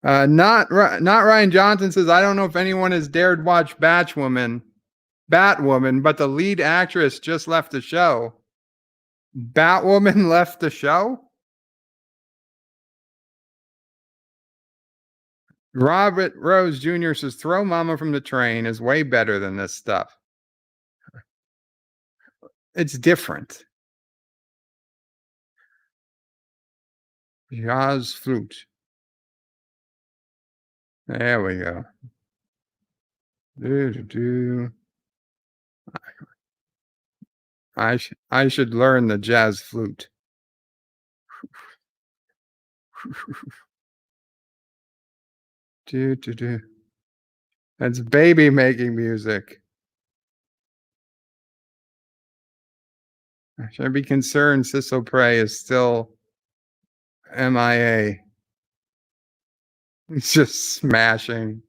Not Ryan Johnson says, I don't know if anyone has dared watch Batwoman, but the lead actress just left the show. Batwoman left the show? Robert Rose Jr. says, Throw Mama from the Train is way better than this stuff. It's different. Jaws flute. There we go. I should learn the jazz flute. That's baby making music. Should I be concerned SisOPrey is still MIA? It's just smashing.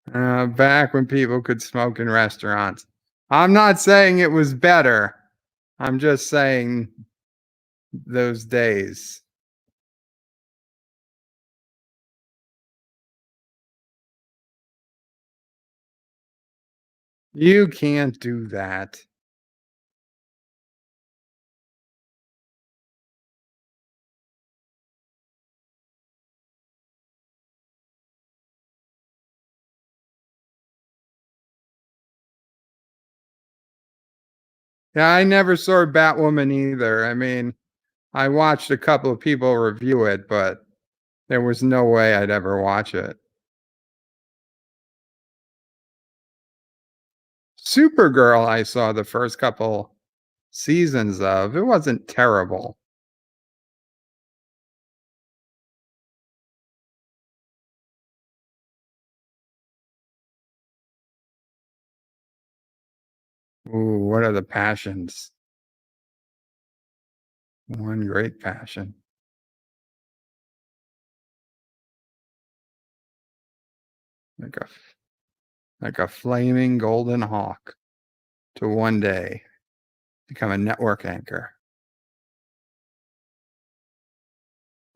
Back when people could smoke in restaurants. I'm not saying it was better. I'm just saying those days. You can't do that. Yeah, I never saw Batwoman either. I mean, I watched a couple of people review it, but there was no way I'd ever watch it. Supergirl, I saw the first couple seasons of. It wasn't terrible. Ooh, what are the passions? One great passion. Like a like a flaming golden hawk to one day become a network anchor.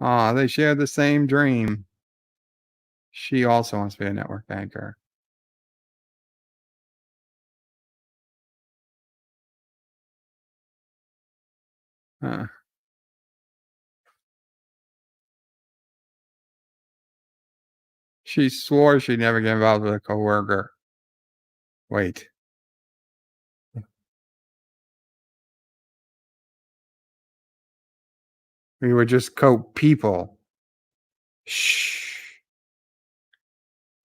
Ah, they share the same dream. She also wants to be a network anchor. Huh. She swore she'd never get involved with a coworker. Wait. We were just co-people. Shh.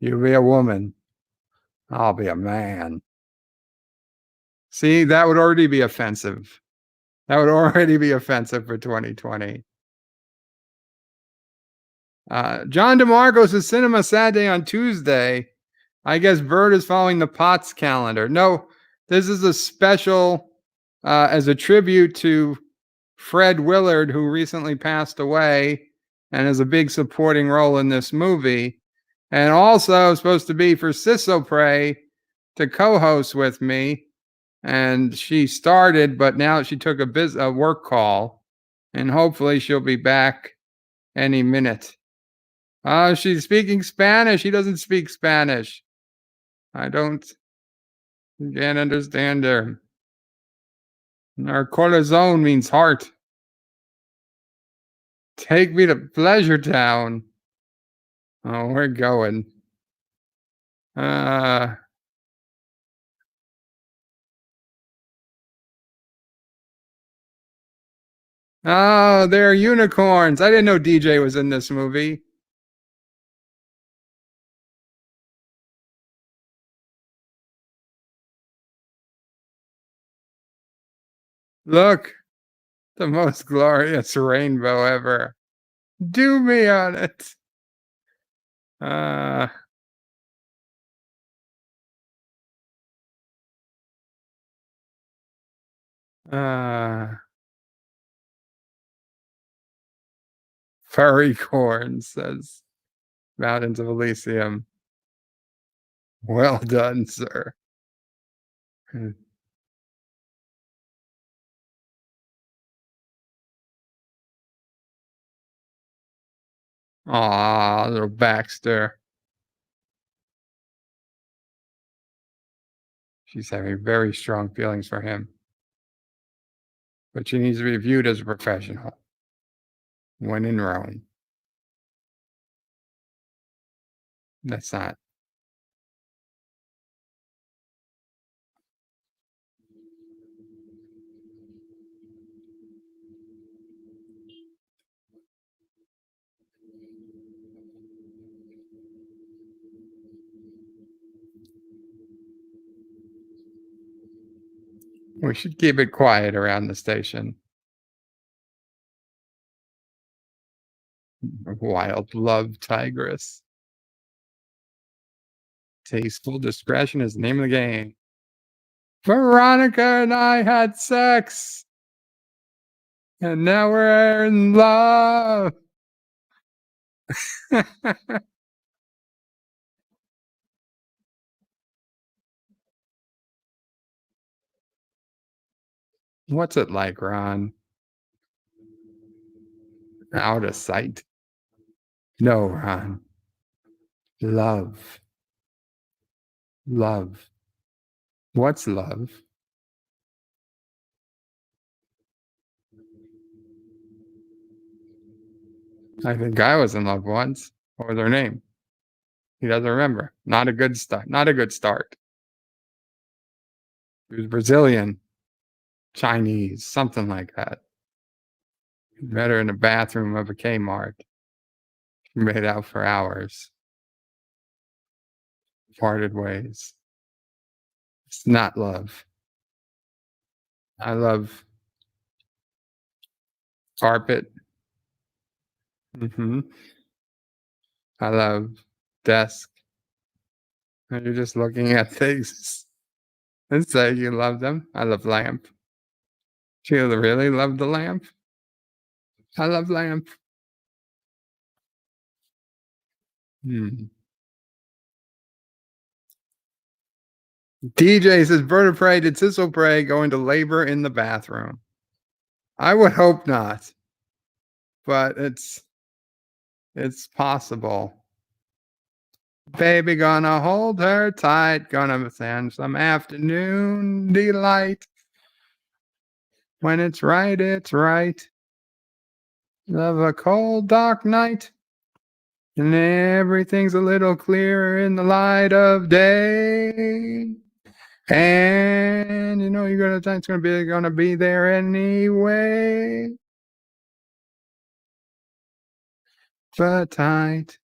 You be a woman. I'll be a man. See, that would already be offensive. That would already be offensive for 2020. John DeMarco says Sinema Saturday on Tuesday. I guess Bird is following the Potts calendar. No, this is a special as a tribute to Fred Willard, who recently passed away and has a big supporting role in this movie. And also supposed to be for SisOPrey to co-host with me. And she started, but now she took a work call, and hopefully she'll be back any minute. She's speaking Spanish. He doesn't speak Spanish. Can't understand her. Our corazon means heart. Take me to Pleasure Town. Oh, we're going. Oh, they're unicorns. I didn't know DJ was in this movie. Look, the most glorious rainbow ever. Do me on it. Furry corn, says Mountains of Elysium. Well done, sir. Aw, little Baxter. She's having very strong feelings for him. But she needs to be viewed as a professional when in Rome. That's not. We should keep it quiet around the station. Wild love tigress. Tasteful discretion is the name of the game. Veronica and I had sex. And now we're in love. What's it like, Ron? Out of sight. No, Ron. Love. Love. What's love? I think I was in love once. What was her name? He doesn't remember. Not a good start. Not a good start. She was Brazilian. Chinese, something like that. Met her in the bathroom of a Kmart. Made out for hours. Parted ways. It's not love. I love carpet. I love desk. And you're just looking at things and say you love them. I love lamp. Do you really love the lamp? I love lamp. DJ says, vertebrae, did SisOPrey go into labor in the bathroom? I would hope not, but it's possible. Baby, gonna hold her tight, gonna send some afternoon delight. When it's right, it's right. Love a cold, dark night, and everything's a little clearer in the light of day. And you know it's gonna be there anyway. But tight,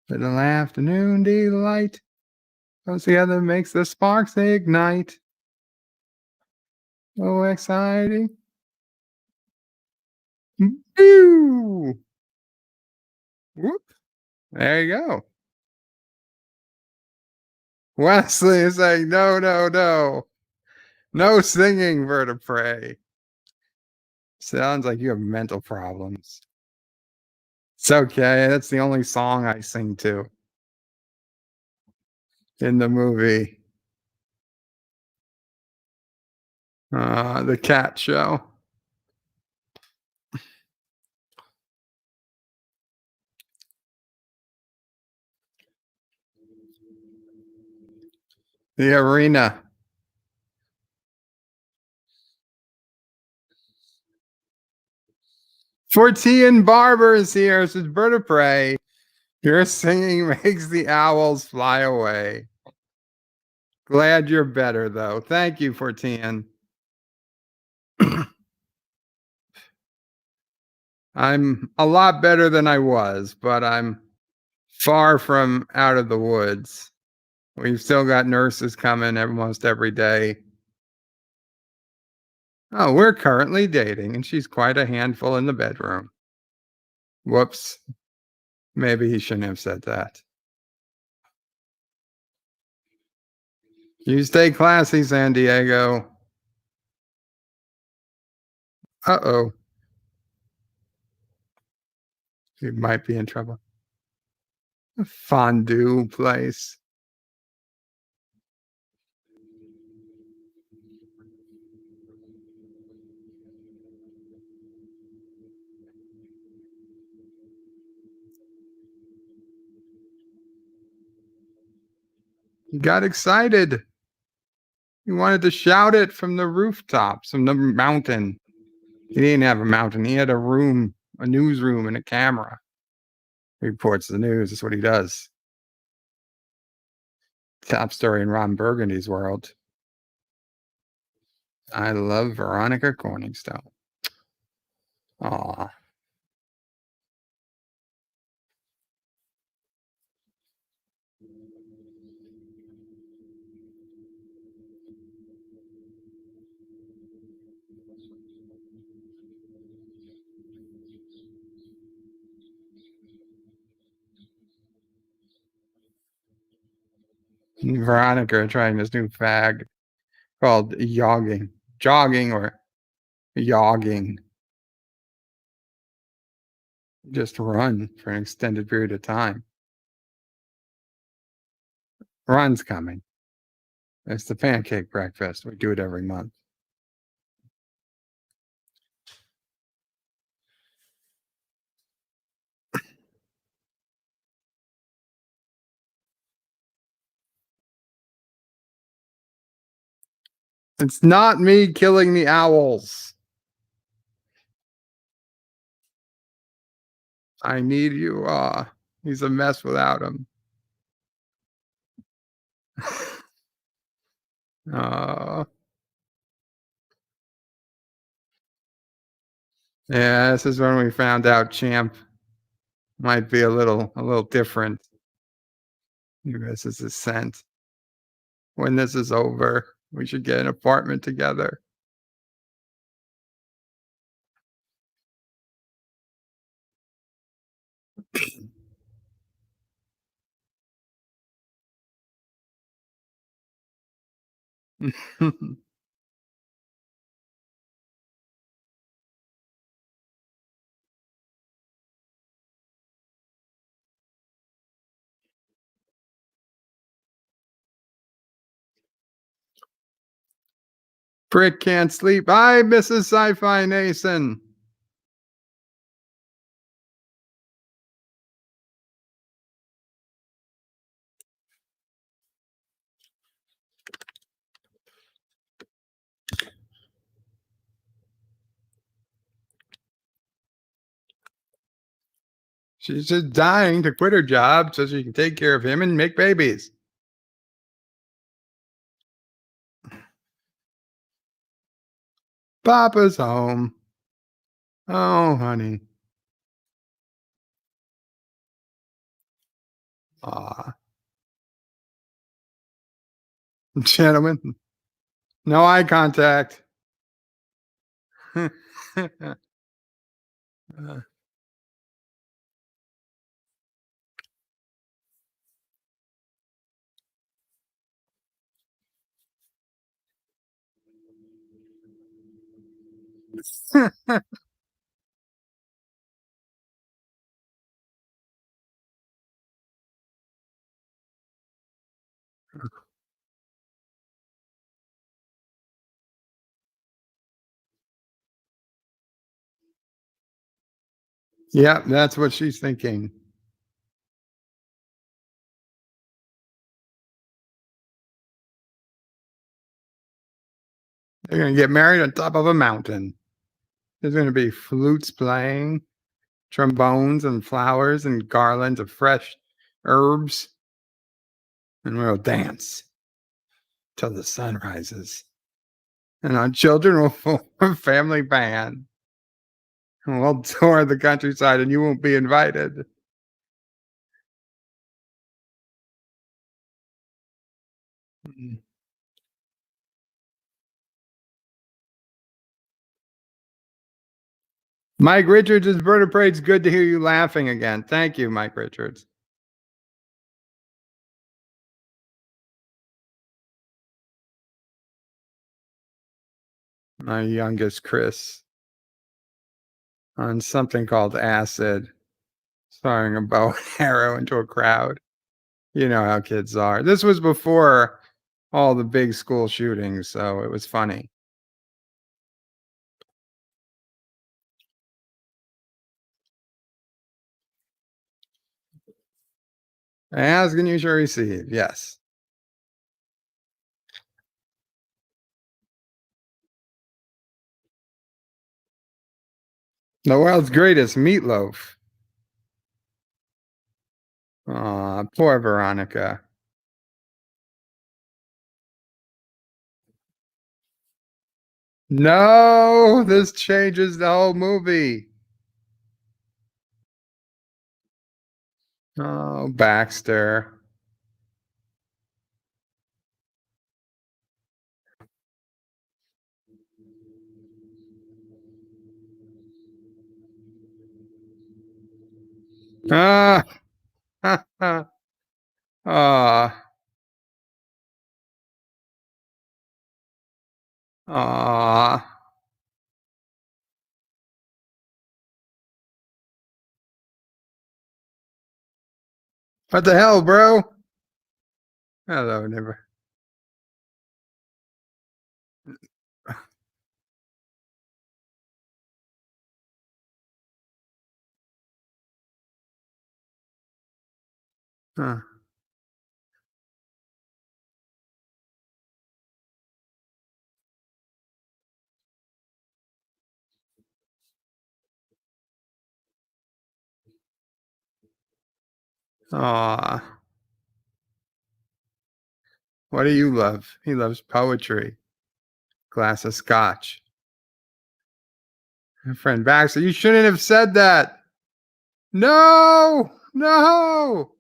little afternoon delight comes together, makes the sparks ignite. Oh, exciting! Boo! Whoop! There you go. Wesley is saying, no, no, no. No singing, vertebrae. Sounds like you have mental problems. It's okay. That's the only song I sing to in the movie. The cat show. The arena. Fortean Barber is here. Says vertebrae. Your singing makes the owls fly away. Glad you're better, though. Thank you, Fortean. I'm a lot better than I was, but I'm far from out of the woods. We've still got nurses coming almost every day. Oh, we're currently dating, and she's quite a handful in the bedroom. Whoops. Maybe he shouldn't have said that. You stay classy, San Diego. Uh-oh. You might be in trouble. A fondue place. He got excited. He wanted to shout it from the rooftops, from the mountain. He didn't have a mountain. He had a room, a newsroom, and a camera. He reports the news. That's what he does. Top story in Ron Burgundy's world. I love Veronica Corningstone. Aw. Veronica trying this new fag called jogging or yogging. Just run for an extended period of time. Run's coming. It's the pancake breakfast. We do it every month. It's not me killing the owls. I need you. He's a mess without him. Yeah, this is when we found out Champ might be a little different. This is a scent. When this is over, we should get an apartment together. Brick can't sleep. Hi, Mrs. Sci-Fi Nason. She's just dying to quit her job so she can take care of him and make babies. Papa's home. Oh, honey. Aw. Gentlemen, no eye contact. Yeah, that's what she's thinking. They're going to get married on top of a mountain. There's going to be flutes playing, trombones and flowers and garlands of fresh herbs, and we'll dance till the sun rises. And our children will form a family band. And we'll tour the countryside and you won't be invited. Mm. Mike Richards is vertebrate. It's good to hear you laughing again. Thank you, Mike Richards. My youngest, Chris, on something called Acid, firing a bow and arrow into a crowd. You know how kids are. This was before all the big school shootings, so it was funny. Ask and you shall receive. Yes. The world's greatest meatloaf. Aw, poor Veronica. No, this changes the whole movie. Oh, Baxter. Ah, ah, ah. What the hell, bro? Hello, neighbor. Huh. Aw. What do you love? He loves poetry. Glass of scotch. My friend Baxter, you shouldn't have said that. No, no,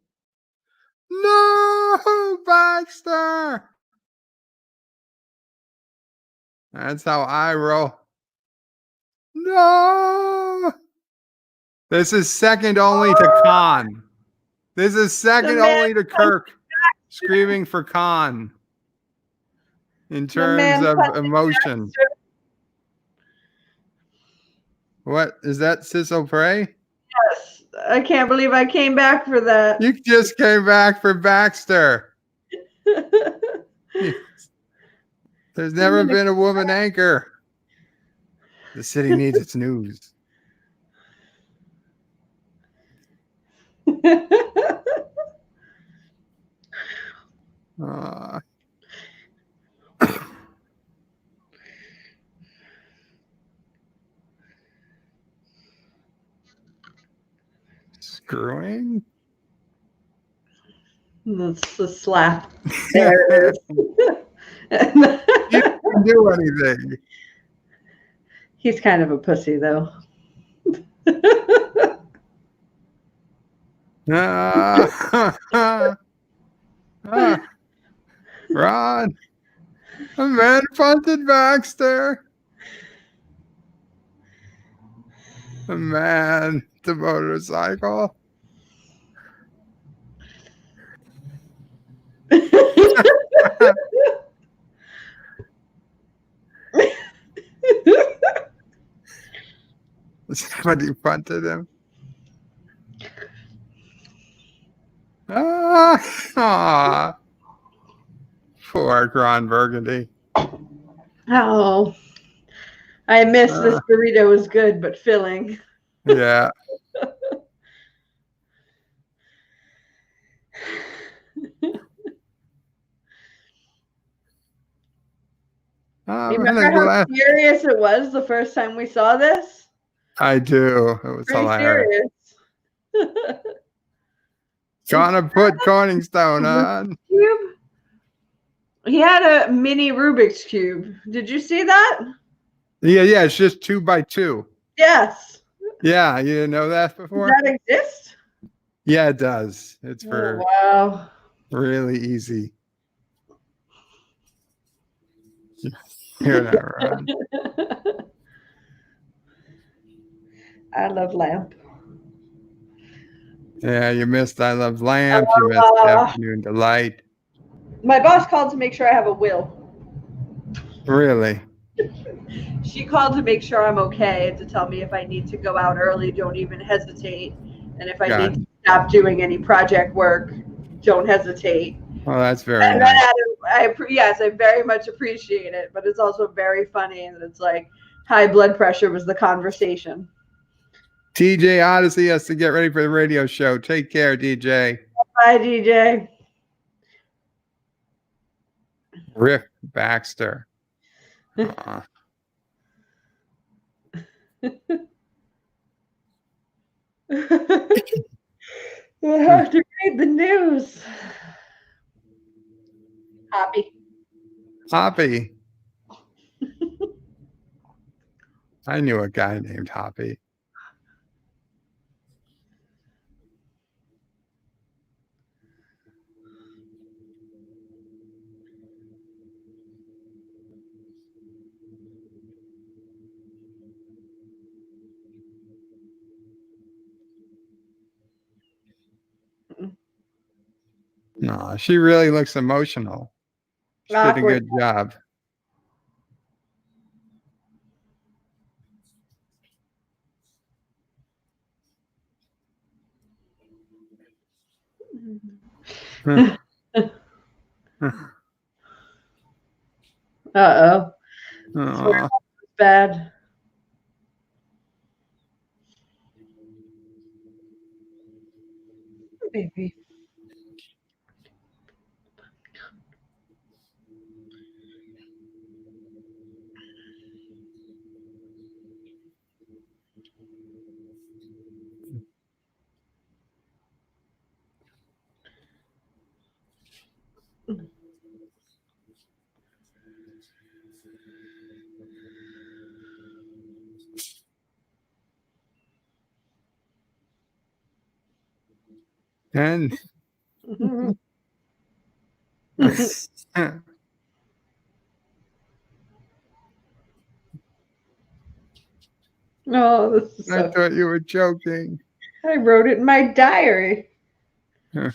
no, Baxter. That's how I roll. No. This is second only to Khan. This is second only to Kirk screaming for Khan in terms of emotion. Baxter. What is that, SisOPrey? Yes, I can't believe I came back for that. You just came back for Baxter. There's never been a woman anchor. The city needs its news. Screwing? That's the slap. There it is. He didn't do anything. He's kind of a pussy, though. Ron, a man punted Baxter. A man, the motorcycle. Somebody punted him. Poor Ron Burgundy. Oh, I miss this burrito. Was good, but filling. Yeah. Remember how serious it was the first time we saw this? I do. It was pretty hilarious. Serious. Gonna put Corningstone on. Cube? He had a mini Rubik's Cube. Did you see that? Yeah, it's just 2 by 2. Yes. Yeah, you didn't know that before? Does that exist? Yeah, it does. It's for wow. Really easy. Hear that, Ron? I love lamp. Yeah, you missed I Love Lamp. You missed Afternoon Delight. My boss called to make sure I have a will. Really? She called to make sure I'm okay and to tell me if I need to go out early, don't even hesitate. And if I need to stop doing any project work, don't hesitate. Oh, that's very nice. Yes, I very much appreciate it, but it's also very funny that it's like high blood pressure was the conversation. TJ Odyssey has to get ready for the radio show. Take care, DJ. Bye, DJ. Rick Baxter. I have to read the news. Hoppy. I knew a guy named Hoppy. No, she really looks emotional. She did a good job. Uh-oh. It's bad. Baby. And Oh, this is I so. thought you were joking. I wrote it in my diary. Oh.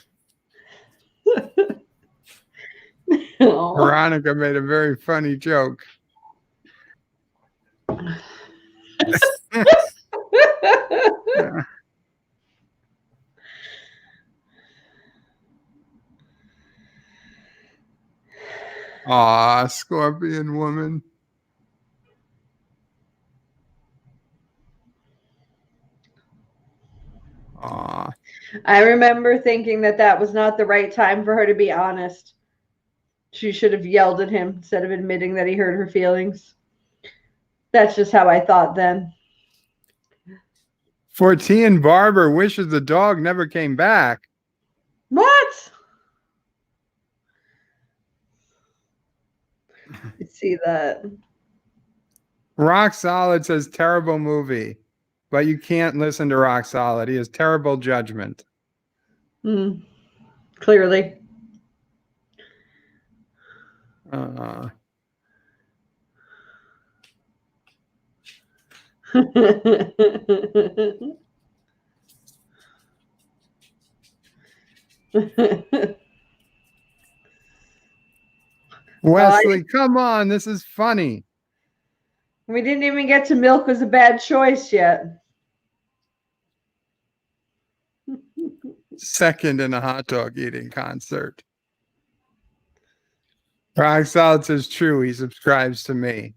Veronica made a very funny joke. Aw, scorpion woman. Aw. I remember thinking that was not the right time for her to be honest. She should have yelled at him instead of admitting that he hurt her feelings. That's just how I thought then. Fortean Barber wishes the dog never came back. What? I see that. Rock Solid says terrible movie, but you can't listen to Rock Solid. He has terrible judgment. Clearly. Wesley, come on. This is funny. We didn't even get to Milk was a bad choice yet. Second in a hot dog eating concert. Rock Solid says true. He subscribes to me.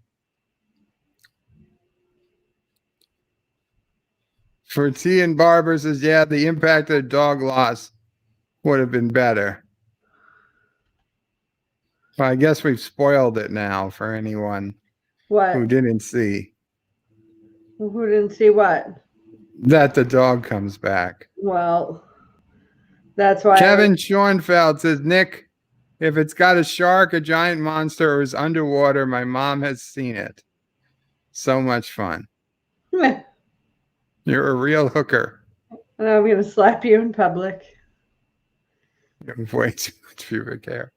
Fortean Barber says, yeah, the impact of dog loss would have been better. Well, I guess we've spoiled it now for anyone who didn't see. Who didn't see what? That the dog comes back. Well, that's why. Kevin Schoenfeld says, Nick, if it's got a shark, a giant monster, or is underwater, my mom has seen it. So much fun. You're a real hooker. And I'm going to slap you in public. You have way too much pubic hair.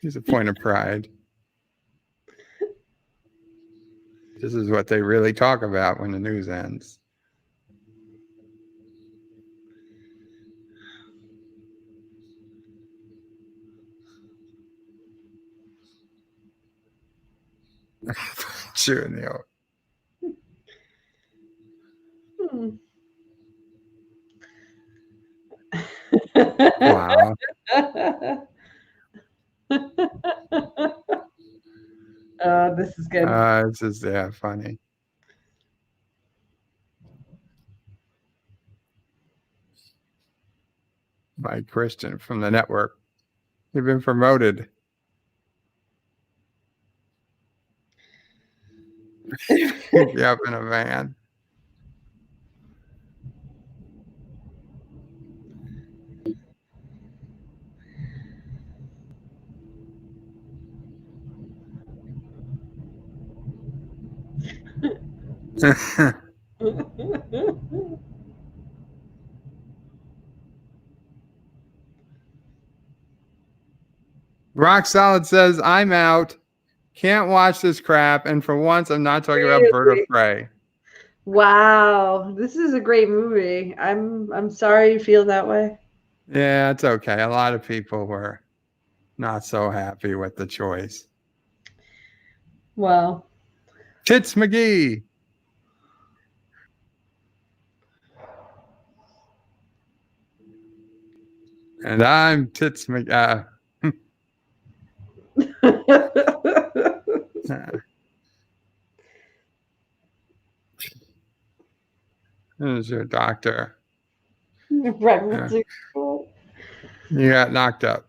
He's a point of pride. This is what they really talk about when the news ends. Chewing the old. Wow. Oh, this is good. This is funny. Mike Christian from the network. You've been promoted. Pick you up in a van. Rock Solid says, I'm out. Can't watch this crap. And for once, I'm not talking about Bird of Prey. Wow. This is a great movie. I'm sorry you feel that way. Yeah, it's okay. A lot of people were not so happy with the choice. Well. Tits McGee. And I'm Tits McGee. Who's your doctor? You got knocked up.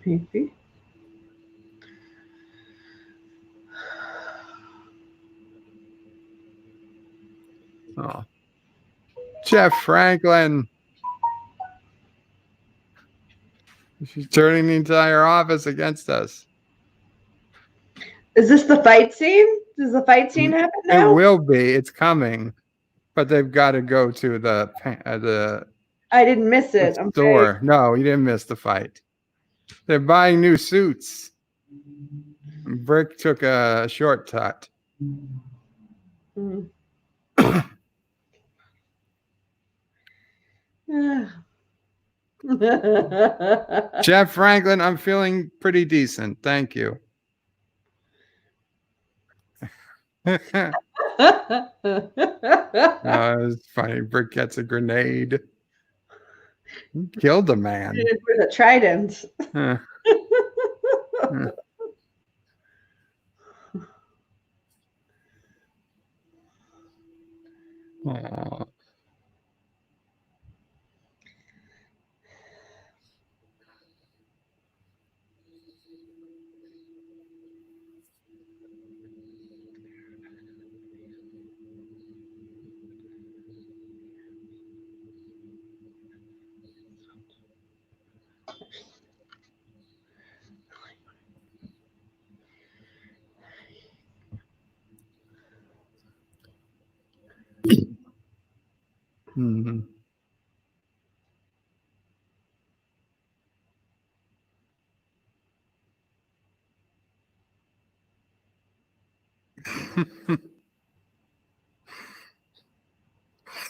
Maybe. Oh. Jeff Franklin. She's turning the entire office against us. Is this the fight scene? Does the fight scene happen now? It will be. It's coming. But they've got to go to the I didn't miss it. I'm store. afraid. No, you didn't miss the fight. They're buying new suits. Brick took a shortcut. Mm. Jeff Franklin, I'm feeling pretty decent. Thank you. It's funny. Brick gets a grenade. He killed a man. With a trident. Aw. Hmm.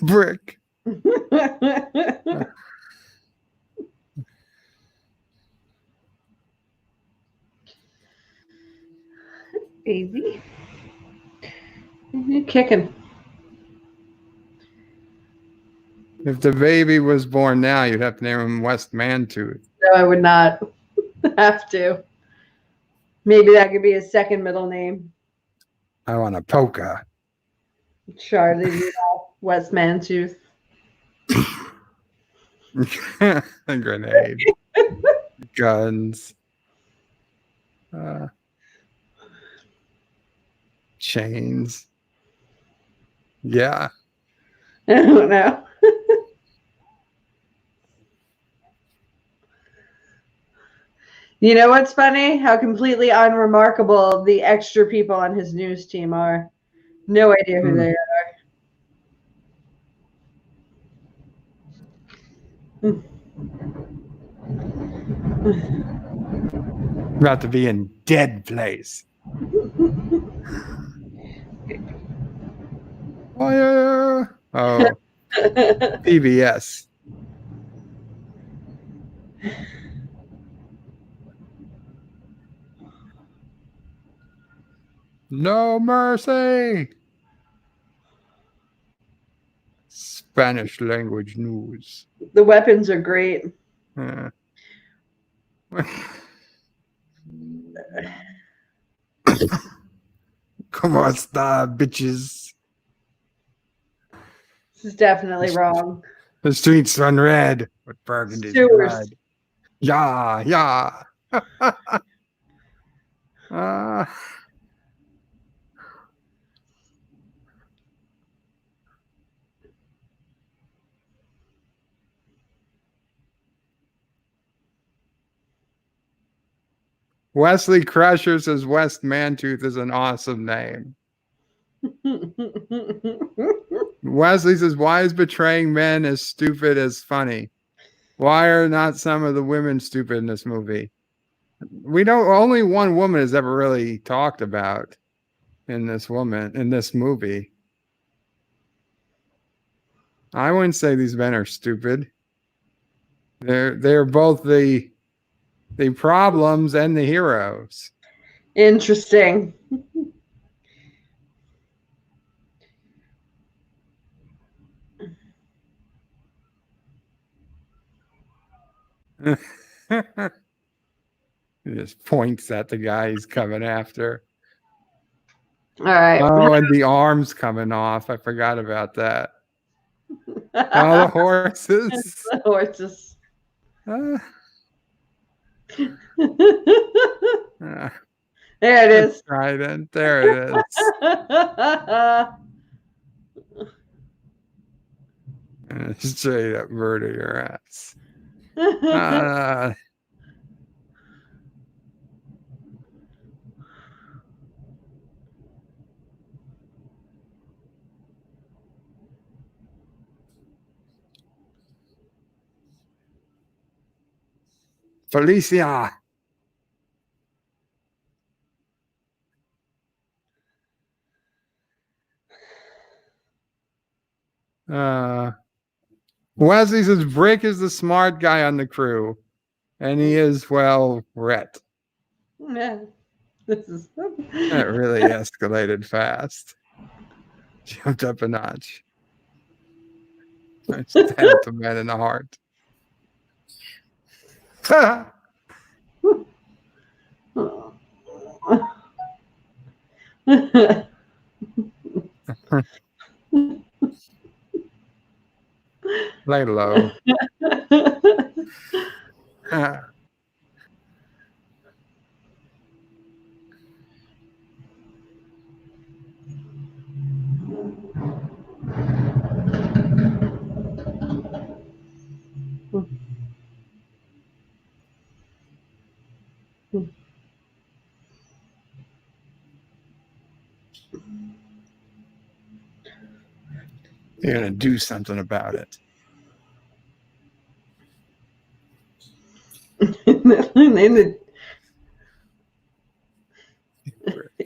Brick. Baby. You're kicking. If the baby was born now, you'd have to name him West Mantooth. No, I would not have to. Maybe that could be his second middle name. I want a polka. Charlie Rudolph, West Mantooth. A grenade. Guns. Chains. Yeah. I don't know. You know what's funny? How completely unremarkable the extra people on his news team are. No idea who they are. About to be in dead place. Fire! Oh. PBS. No mercy. Spanish language news. The weapons are great. Come on, bitches. This is definitely wrong. The streets run red with Burgundy blood. Yeah, yeah. Wesley Crusher says West Mantooth is an awesome name. Wesley says, why is betraying men as stupid as funny? Why are not some of the women stupid in this movie? We don't, only one woman is ever really talked about in this movie. I wouldn't say these men are stupid. They're both the problems and the heroes. Interesting. He just points at the guy he's coming after. All right. Oh, and the arm's coming off. I forgot about that. All the horses. The horses. Uh, There it is. Trident. There it is. Straight up murder your ass. Felicia. Wesley says Brick is the smart guy on the crew, and he is, well, Rhett. Yeah. This is That really escalated fast. Jumped up a notch. I stabbed the man in the heart. Lay low. You're gonna do something about it.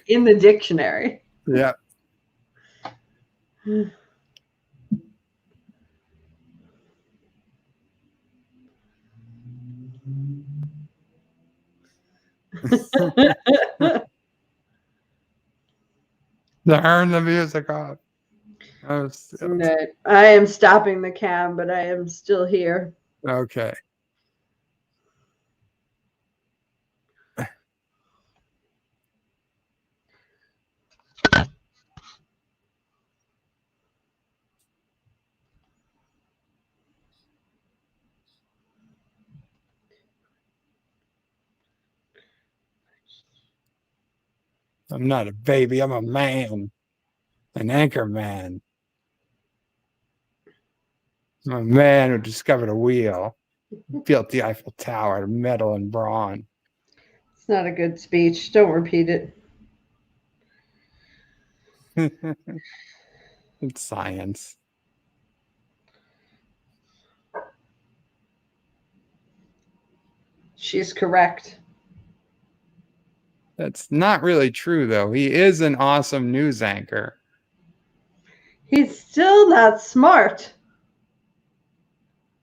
In the dictionary. Yeah. Turn the music off. No, I am stopping the cam, but I am still here. Okay. I'm not a baby. I'm a man. An Anchorman. I'm a man who discovered a wheel. Built the Eiffel Tower out of metal and brawn. It's not a good speech. Don't repeat it. It's science. She's correct. That's not really true, though. He is an awesome news anchor. He's still not smart.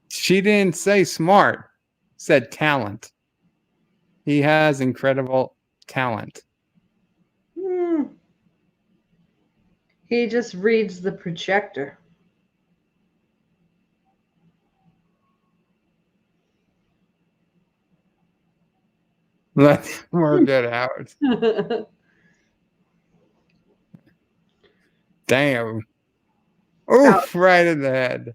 She didn't say smart, said talent. He has incredible talent. He just reads the projector. Let's work it out. Damn. Oof, right in the head.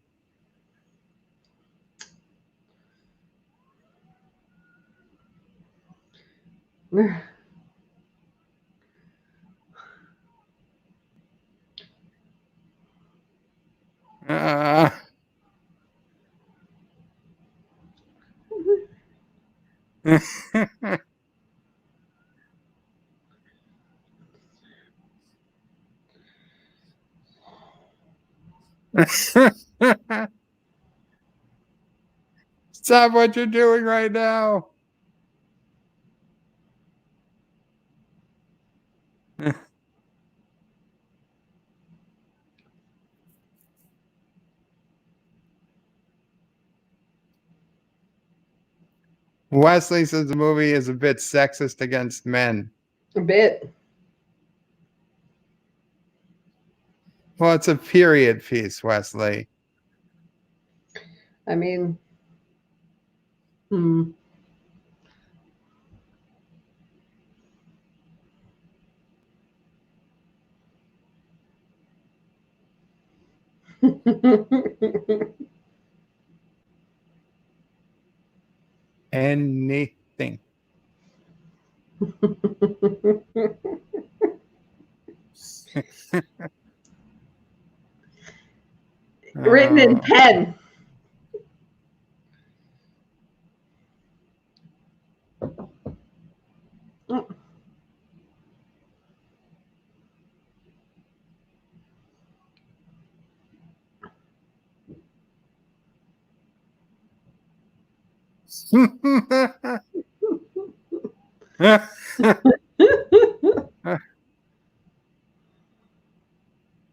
Stop what you're doing right now. Wesley says the movie is a bit sexist against men. A bit. Well, it's a period piece, Wesley. I mean, Anything. Written in pen.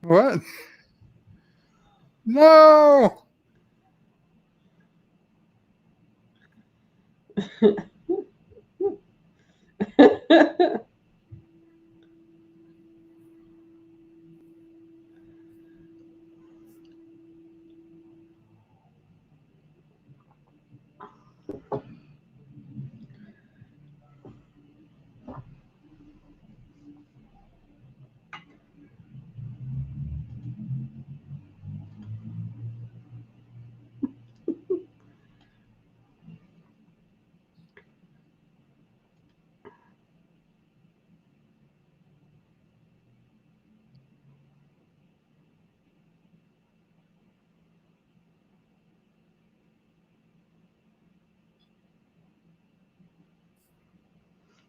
What? No.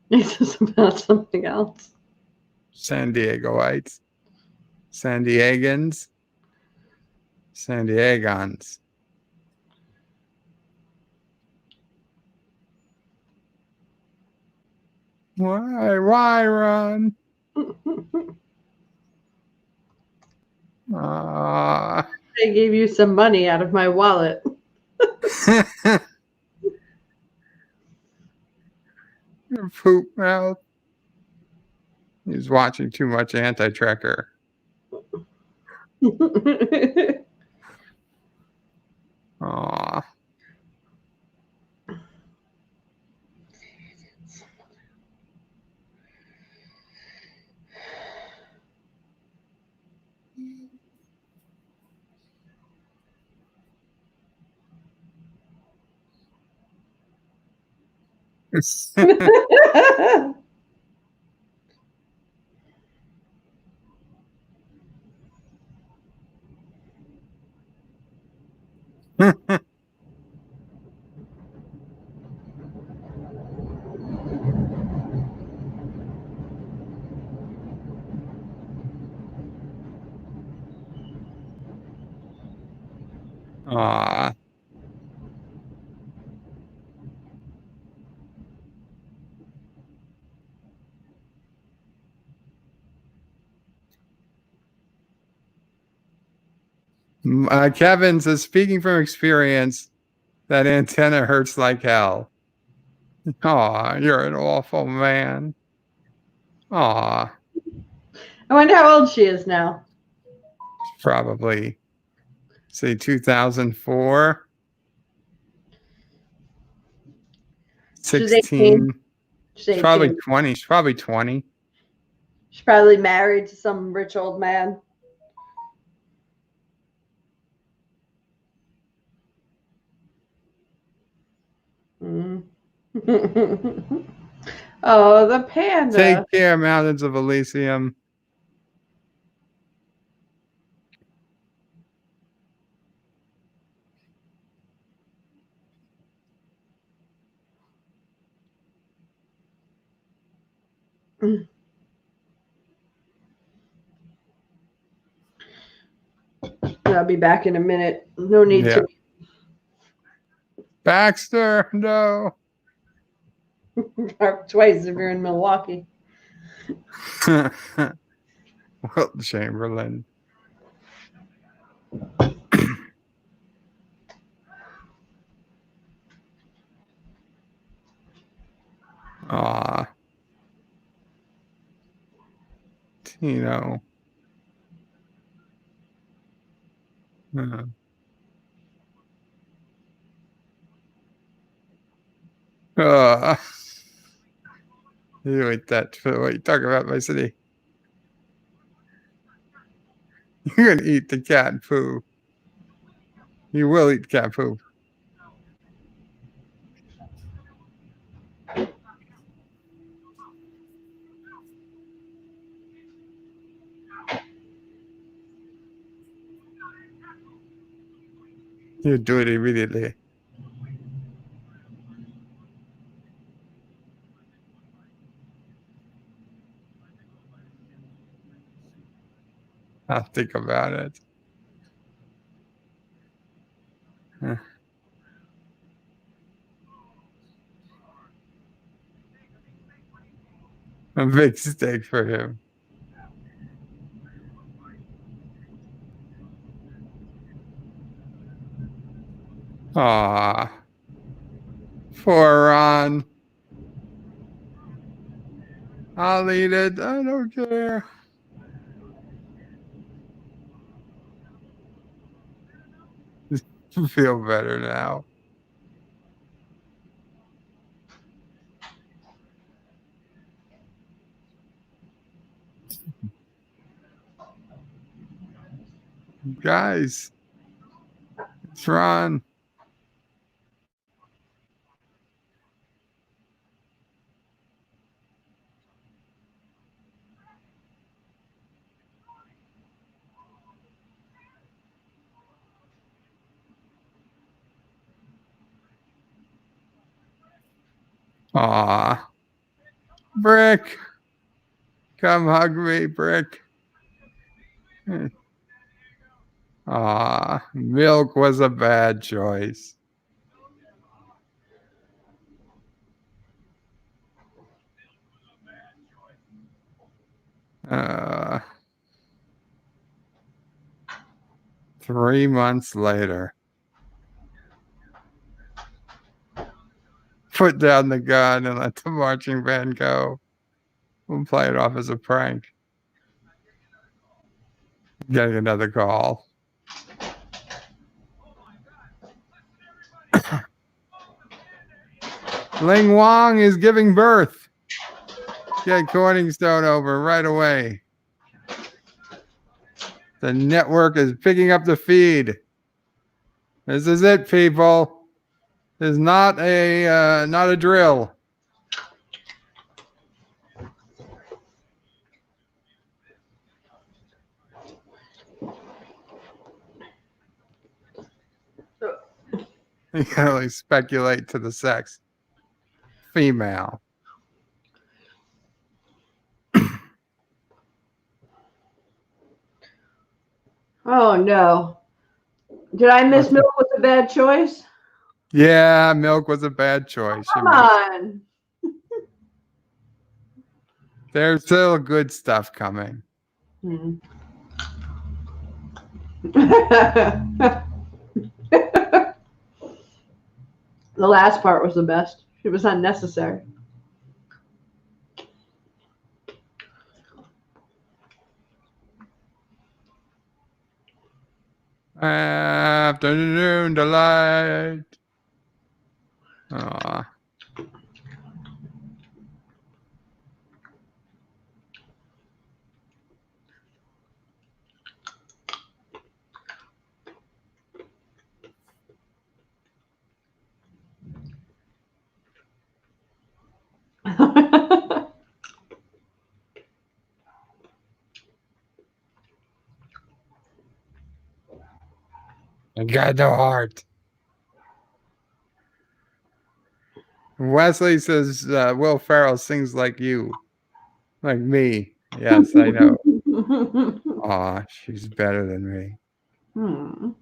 This is about something else. San Diegoites. San Diegans. San Diegans. Why run? I gave you some money out of my wallet. Your poop mouth. He's watching too much Anti-Trekker. Aw. Aw. Kevin says, speaking from experience, that antenna hurts like hell. Aw, you're an awful man. Aw. I wonder how old she is now. Probably, say 2004. 16. She's Probably 18. 20. She's probably 20. She's probably married to some rich old man. Mm. Oh, the panda. Take care, Mountains of Elysium. I'll be back in a minute. No need to. Baxter, no. Twice if you're in Milwaukee. Wilt Chamberlain. Aw. Tino. You ain't that. What you talking about, my city? You're gonna eat the cat poo. You will eat cat poop. You do it immediately. I'll think about it. A big steak for him. Ah, poor Ron. I'll eat it. I don't care. Feel better now. Guys, it's Ron. Aw. Brick. Come hug me, Brick. Aw. Milk was a bad choice. 3 months later. Put down the gun and let the marching band go. We'll play it off as a prank. Getting another call. Ling Wong is giving birth. Get Corningstone over right away. The network is picking up the feed. This is it, people. This is not a drill. You can only speculate to the sex. Female. Oh no. Did I miss milk was a bad choice? Yeah, milk was a bad choice. Come on. There's still good stuff coming. The last part was the best. It was unnecessary. Afternoon delight. Aw. I got no heart. Wesley says Will Ferrell sings like you. Like me. Yes, I know. Aw, she's better than me.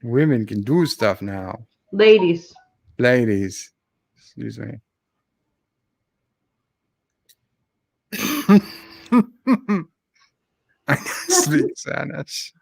Women can do stuff now. Ladies. Excuse me. I can speak Spanish.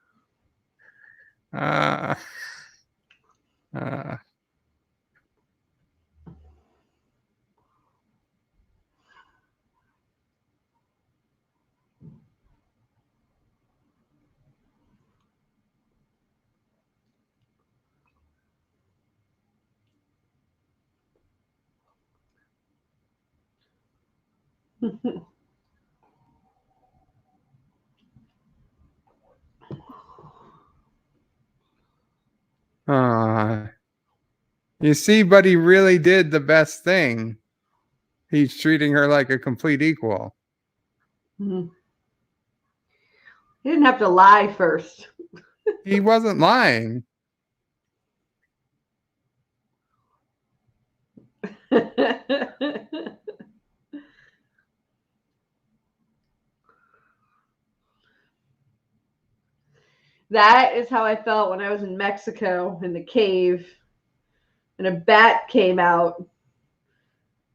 You see, but he really did the best thing. He's treating her like a complete equal. He didn't have to lie first. He wasn't lying. That is how I felt when I was in Mexico in the cave and a bat came out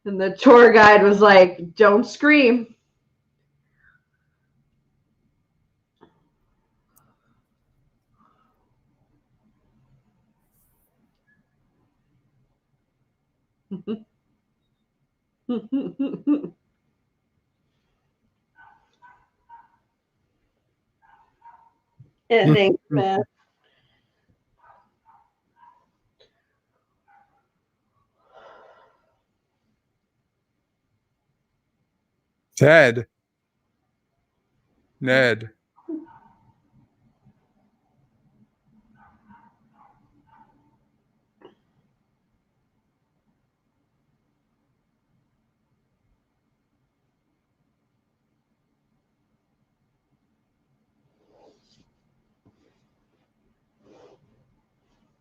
and the tour guide was like, "Don't scream." Thanks, man. Ted. Ned.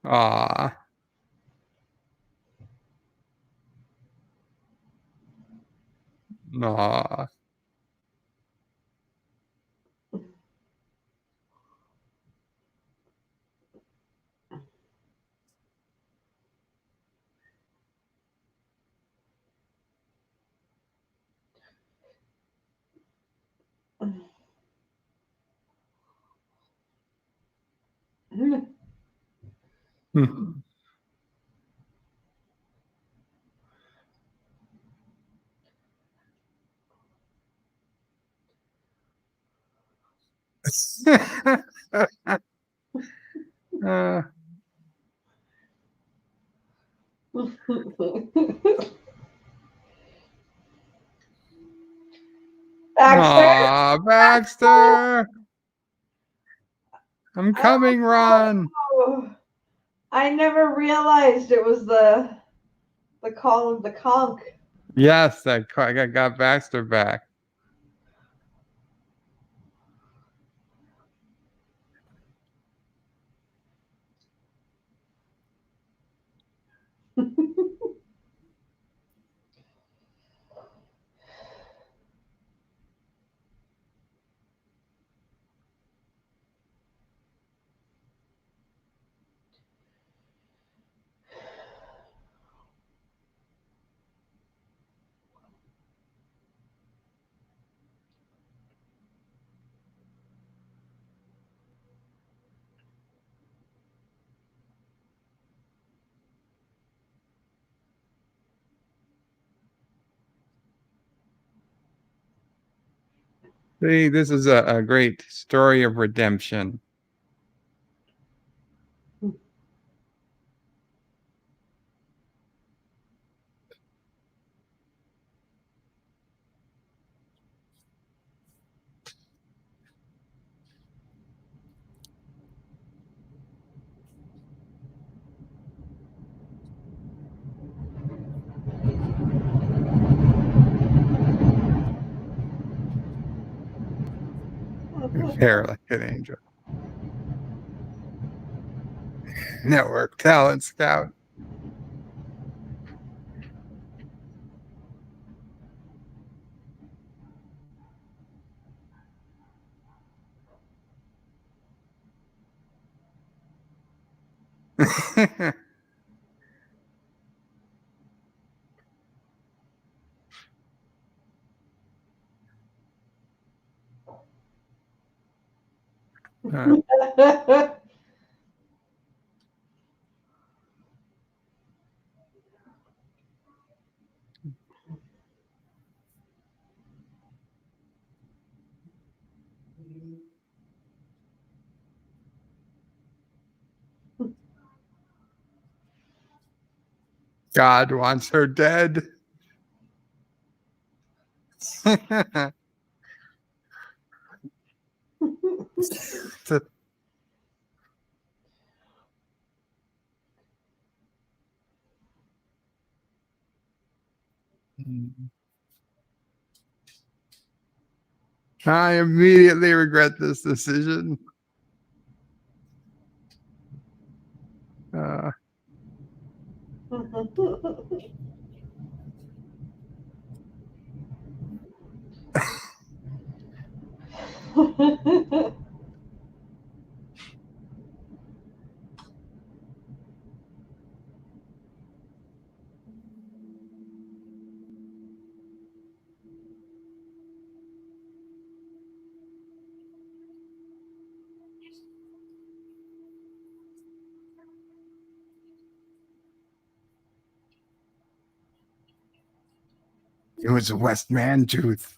Aw. Aw. uh, Baxter. Aw, Baxter. I'm coming, Ron. Oh, I never realized it was the call of the conch. Yes, I got Baxter back. See, this is a great story of redemption. Hair like an angel. Network talent scout. God wants her dead. I immediately regret this decision. It was a West Man tooth.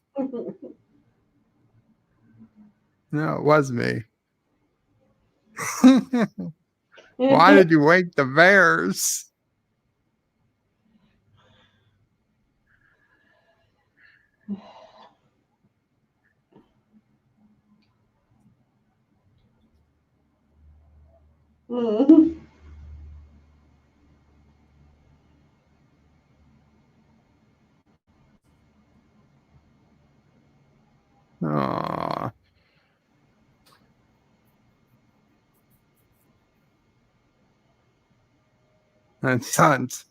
No, it was me. Why did you wake the bears? Aw. And sons.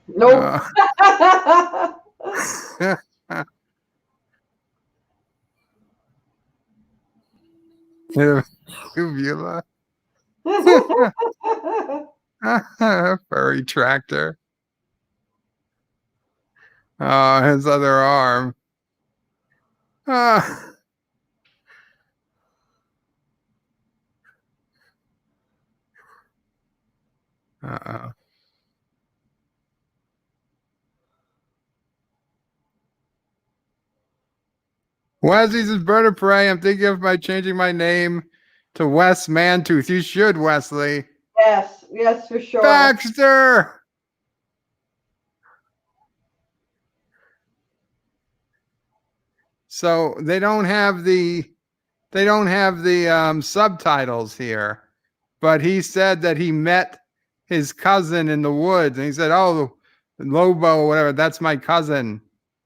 Nope. Uvula. Furry tractor. Oh, his other arm. Uh-oh. Wesley's his bird of prey. I'm thinking of by changing my name to Wes Mantooth. You should, Wesley. Yes, for sure. Baxter. So they don't have the subtitles here, but he said that he met his cousin in the woods, and he said, "Oh, Lobo or whatever, that's my cousin."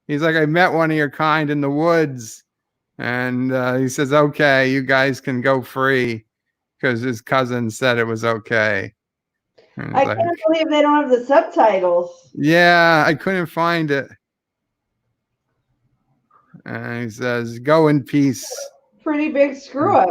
He's like, "I met one of your kind in the woods," and he says, "Okay, you guys can go free," because his cousin said it was okay. I can't believe they don't have the subtitles. Yeah, I couldn't find it. And he says, "Go in peace." Pretty big screw up.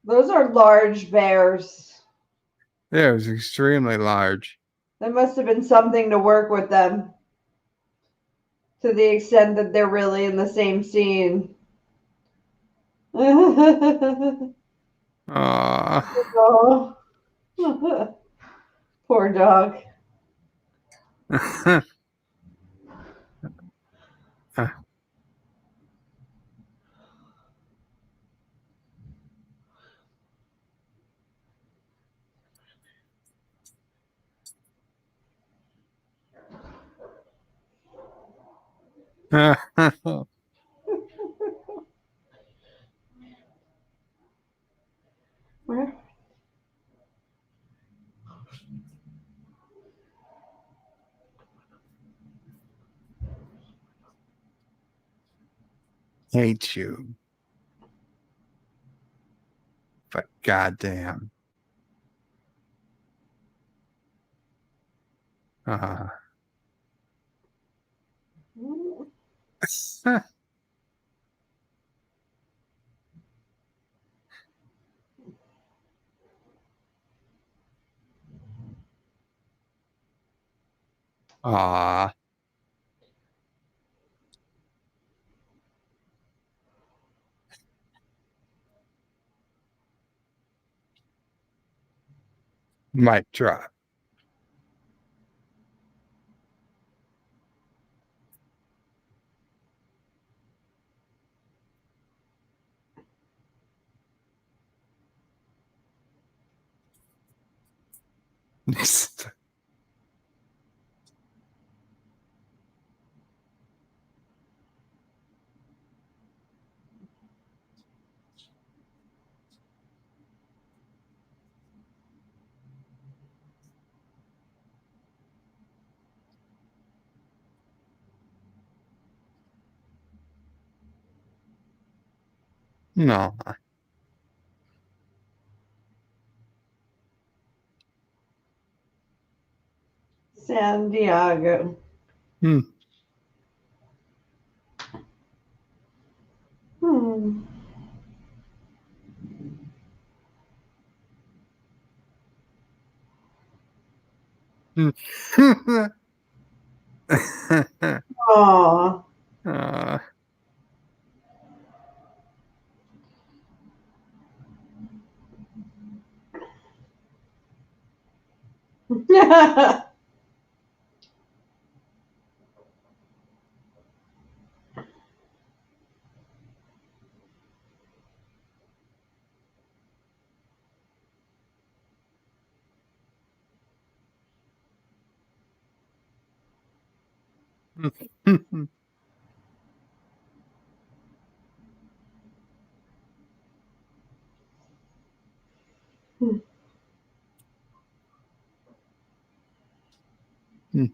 Those are large bears. Yeah, it was extremely large. That must have been something to work with them. To the extent that they're really in the same scene. Oh. Poor dog. Where? Hate you. But goddamn. Aw. Mic drop. No. San Diego. Hmm. Hmm. Aw. Hmm.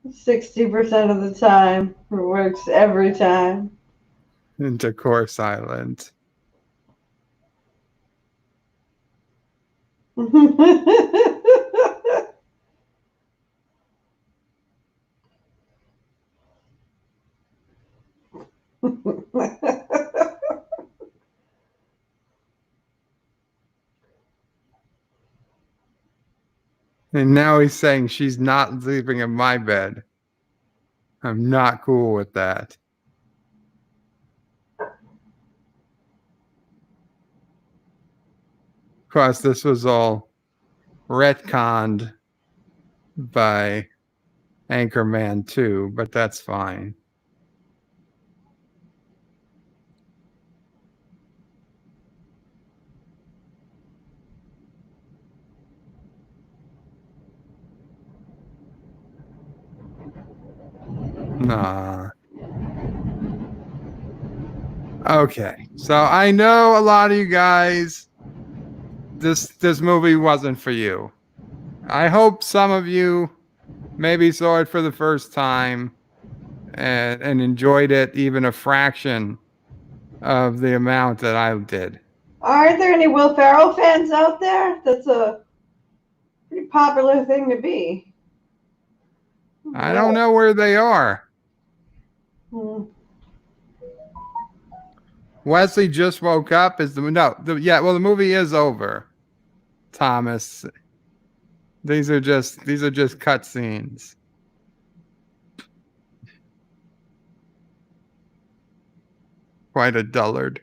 60% of the time. It works every time. Into Course Island. And now he's saying she's not sleeping in my bed. I'm not cool with that. Of course, this was all retconned by Anchorman 2, but that's fine. Nah. Okay, so I know a lot of you guys, this movie wasn't for you. I hope some of you maybe saw it for the first time and enjoyed it even a fraction of the amount that I did. Aren't there any Will Ferrell fans out there? That's a pretty popular thing to be. I don't know where they are. Hmm. Wesley just woke up. Is the the movie is over. Thomas, these are just cutscenes. Quite a dullard.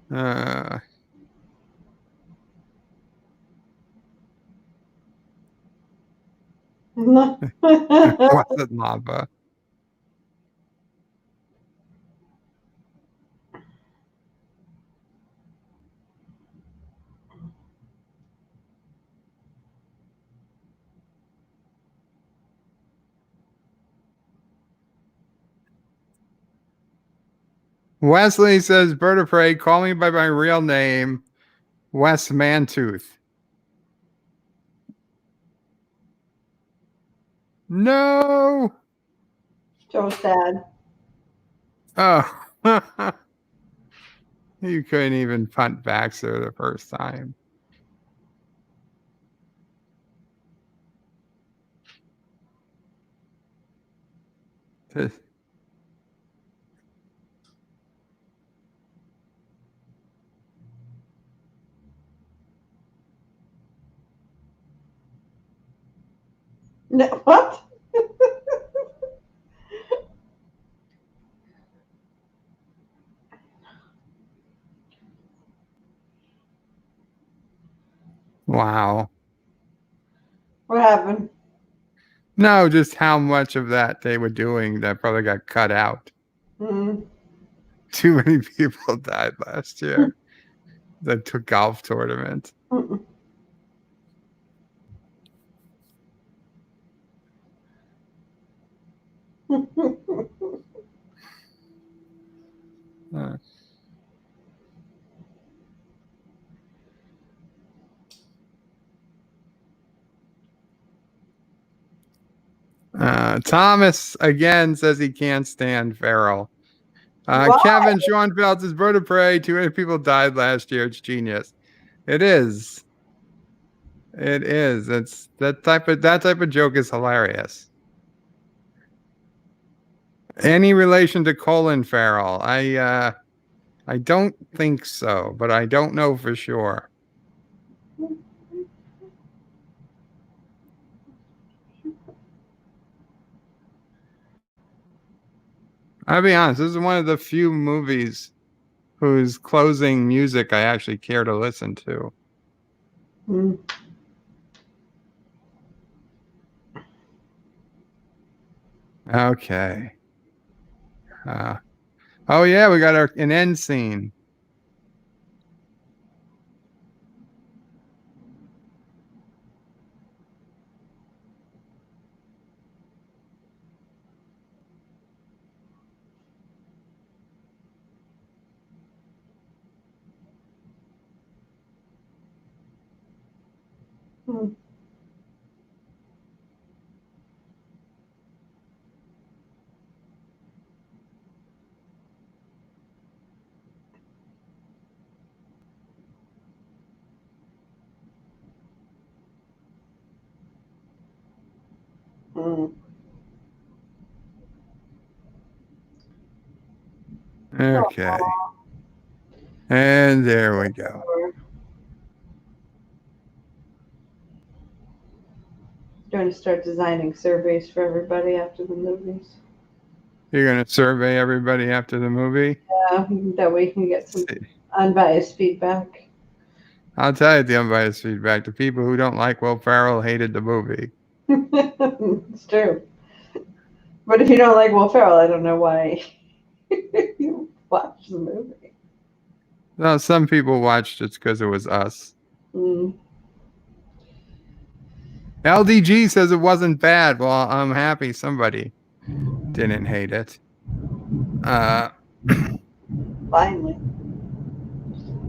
Uh, what's it, lava? Wesley says, "Bird of prey, call me by my real name, Wes Mantooth." No. So sad. Oh, you couldn't even punt Baxter the first time. No, what? Wow. What happened? No, just how much of that they were doing that probably got cut out. Mm. Too many people died last year that took golf tournaments. Mm-mm. Uh, Thomas again says he can't stand Ferrell. Why? Kevin Schoenfeld says Bird of Prey. Too many people died last year. It's genius. It is. It is. It's that type of joke is hilarious. Any relation to Colin Farrell? I don't think so, but I don't know for sure. I'll be honest, this is one of the few movies whose closing music I actually care to listen to. Mm. Okay. Oh yeah, we got an end scene. Mm. Mm. Okay. And there we go. Going to start designing surveys for everybody after the movies. You're gonna survey everybody after the movie? Yeah, that way you can get some unbiased feedback. I'll tell you the unbiased feedback. The people who don't like Will Ferrell hated the movie. It's true. But if you don't like Will Ferrell, I don't know why you watch the movie. No, some people watched it because it was us. Mm. LDG says it wasn't bad. Well, I'm happy somebody didn't hate it. Finally.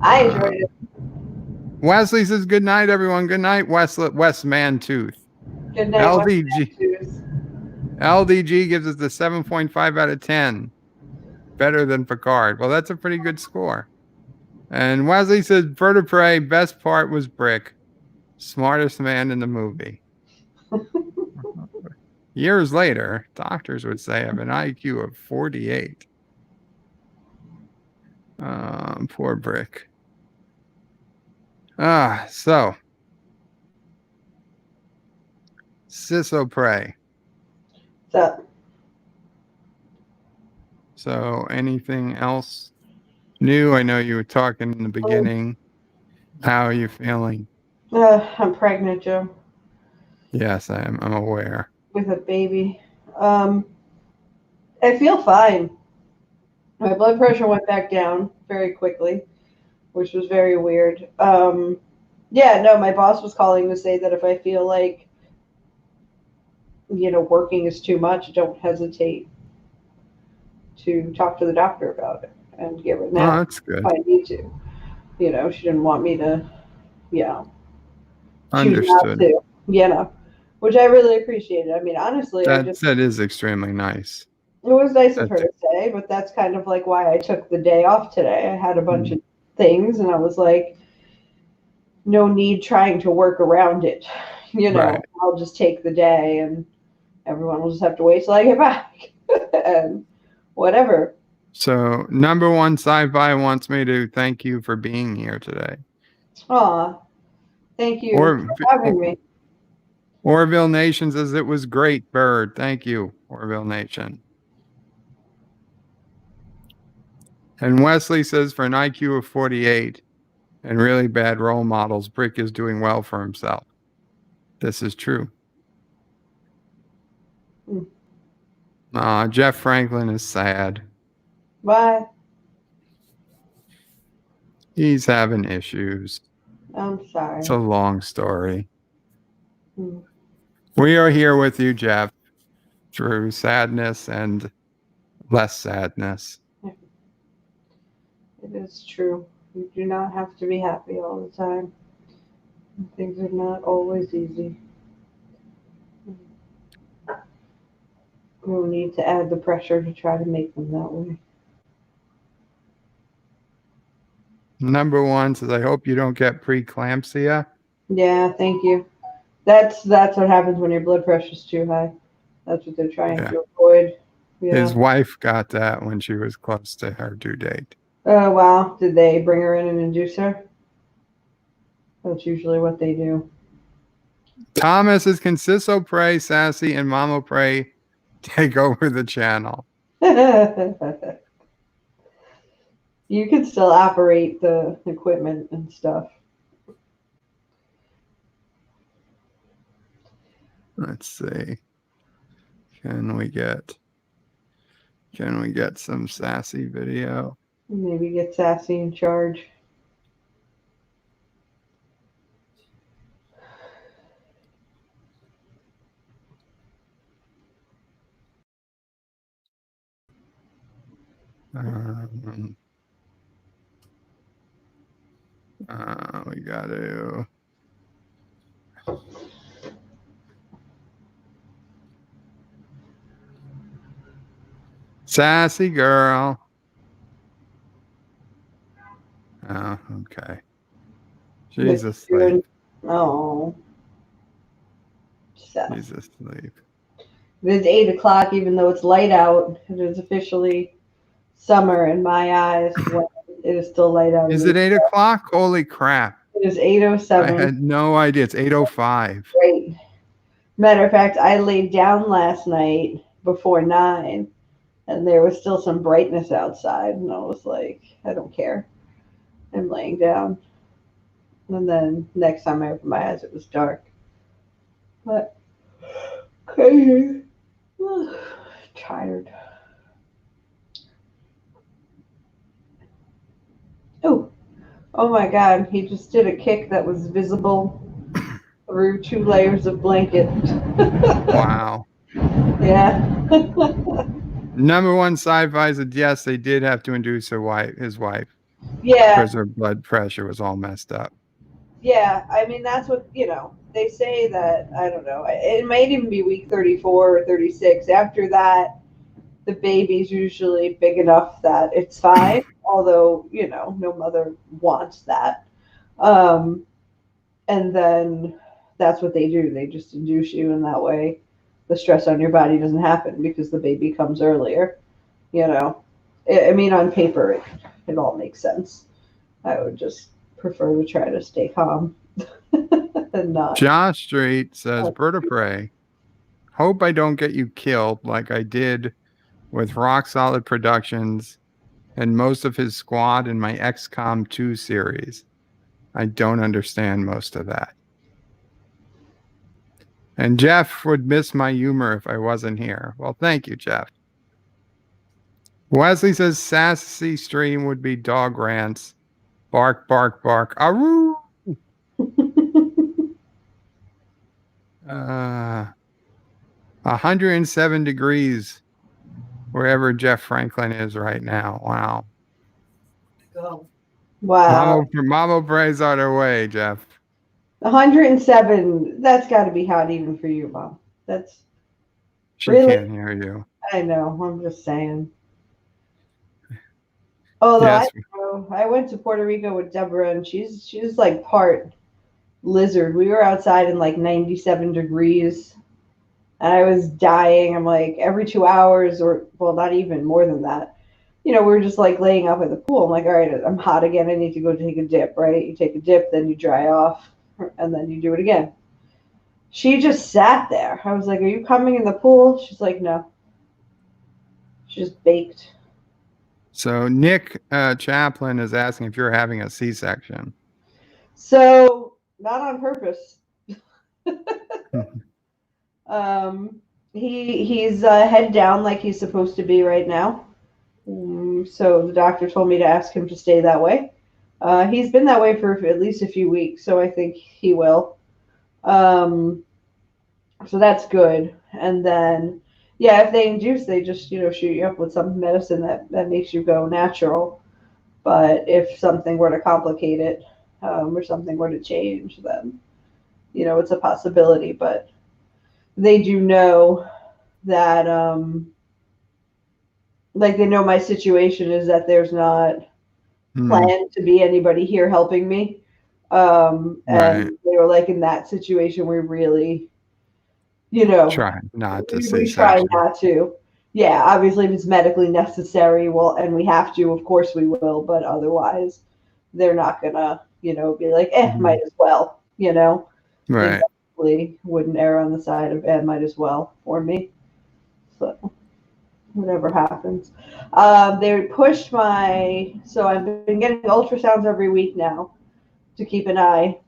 I enjoyed it. Wesley says good night, everyone. Good night, Wes Mantooth. Good night. LDG gives us the 7.5 out of 10. Better than Picard. Well, that's a pretty good score. And Wesley says Bird of Prey, best part was Brick. Smartest man in the movie. Years later, doctors would say I have an IQ of 48. Poor Brick. So SisOPrey. So anything else new? I know you were talking in the beginning. How are you feeling? I'm pregnant, Joe. Yes, I'm aware. With a baby. I feel fine. My blood pressure went back down very quickly, which was very weird. Yeah, no, my boss was calling to say that if I feel like, working is too much, don't hesitate to talk to the doctor about it and give it now. Oh, that's good. If I need to. She didn't want me to, Understood. choose not to, which I really appreciated. I mean, honestly, that is extremely nice. It was nice of her to say, but that's kind of like why I took the day off today. I had a bunch of things, and I was like, no need trying to work around it. Right. I'll just take the day, and everyone will just have to wait till I get back, and whatever. So, number one sci-fi wants me to thank you for being here today. Aw, thank you for having me. Orville Nation says it was great, Bird. Thank you, Orville Nation. And Wesley says for an IQ of 48, and really bad role models, Brick is doing well for himself. This is true. Jeff Franklin is sad. Why? He's having issues. I'm sorry. It's a long story. Hmm. We are here with you, Jeff, through sadness and less sadness. It is true. You do not have to be happy all the time. Things are not always easy. We'll need to add the pressure to try to make them that way. Number one says, I hope you don't get preeclampsia. Yeah, thank you. That's what happens when your blood pressure's too high. That's what they're trying to avoid. Yeah. His wife got that when she was close to her due date. Oh, wow. Did they bring her in and induce her? That's usually what they do. Thomas is can SisOPrey, Sassy, and MamaPrey take over the channel. You can still operate the equipment and stuff. Let's see. Can we get some Sassy video? Maybe get Sassy in charge. We got to. Sassy girl. Oh, okay. She's asleep. Oh. So. She's asleep. It is 8 o'clock, even though it's light out. It is officially summer in my eyes. When it is still light out. Is it 8 o'clock? Holy crap. It is 8:07. I had no idea. It's 8:05. Right. Matter of fact, I laid down last night before 9, and there was still some brightness outside, and I was like, I don't care. I'm laying down. And then next time I opened my eyes, it was dark. But crazy. Tired. Oh my God, he just did a kick that was visible through 2 layers of blanket. Wow. Yeah. Number one sci-fi said yes, they did have to induce his wife. Yeah. Because her blood pressure was all messed up. Yeah, I mean, that's what, they say that, I don't know, it might even be week 34 or 36. After that, the baby's usually big enough that it's fine, although, no mother wants that. And then that's what they do. They just induce you, and that way the stress on your body doesn't happen because the baby comes earlier. I mean, on paper, it all makes sense. I would just prefer to try to stay calm and not. Josh Street says, Bird of Prey, hope I don't get you killed like I did with Rock Solid Productions and most of his squad in my XCOM 2 series. I don't understand most of that. And Jeff would miss my humor if I wasn't here. Well, thank you, Jeff. Wesley says Sassy stream would be dog rants. Bark, bark, bark. Aroo! 107 degrees wherever Jeff Franklin is right now. Wow. Wow. Mama prays on her way, Jeff. 107. That's got to be hot even for you, Mom. She really? Can't hear you. I know. I'm just saying. Although yes. I went to Puerto Rico with Deborah, and she's like part lizard. We were outside in like 97 degrees, and I was dying. I'm like, every 2 hours, or well, not even more than that. We're just like laying up at the pool. I'm like, all right, I'm hot again. I need to go take a dip, right? You take a dip, then you dry off, and then you do it again. She just sat there. I was like, are you coming in the pool? She's like, no. She just baked. So Nick Chaplin is asking if you're having a C-section. So, not on purpose. He's head down like he's supposed to be right now. So the doctor told me to ask him to stay that way. He's been that way for at least a few weeks, so I think he will. So that's good. And then, yeah, if they induce, they just shoot you up with some medicine that makes you go natural. But if something were to complicate it, or something were to change, then it's a possibility. But they do know that, like, they know my situation is that there's not planned to be anybody here helping me. And Right. they were like, in that situation, we really, Try not to we try C-section. not to. Yeah, obviously, if it's medically necessary, well, and we have to, of course we will. But otherwise, they're not gonna, be like, might as well, They Right. definitely wouldn't err on the side of, might as well for me. So whatever happens. They pushed so I've been getting ultrasounds every week now to keep an eye.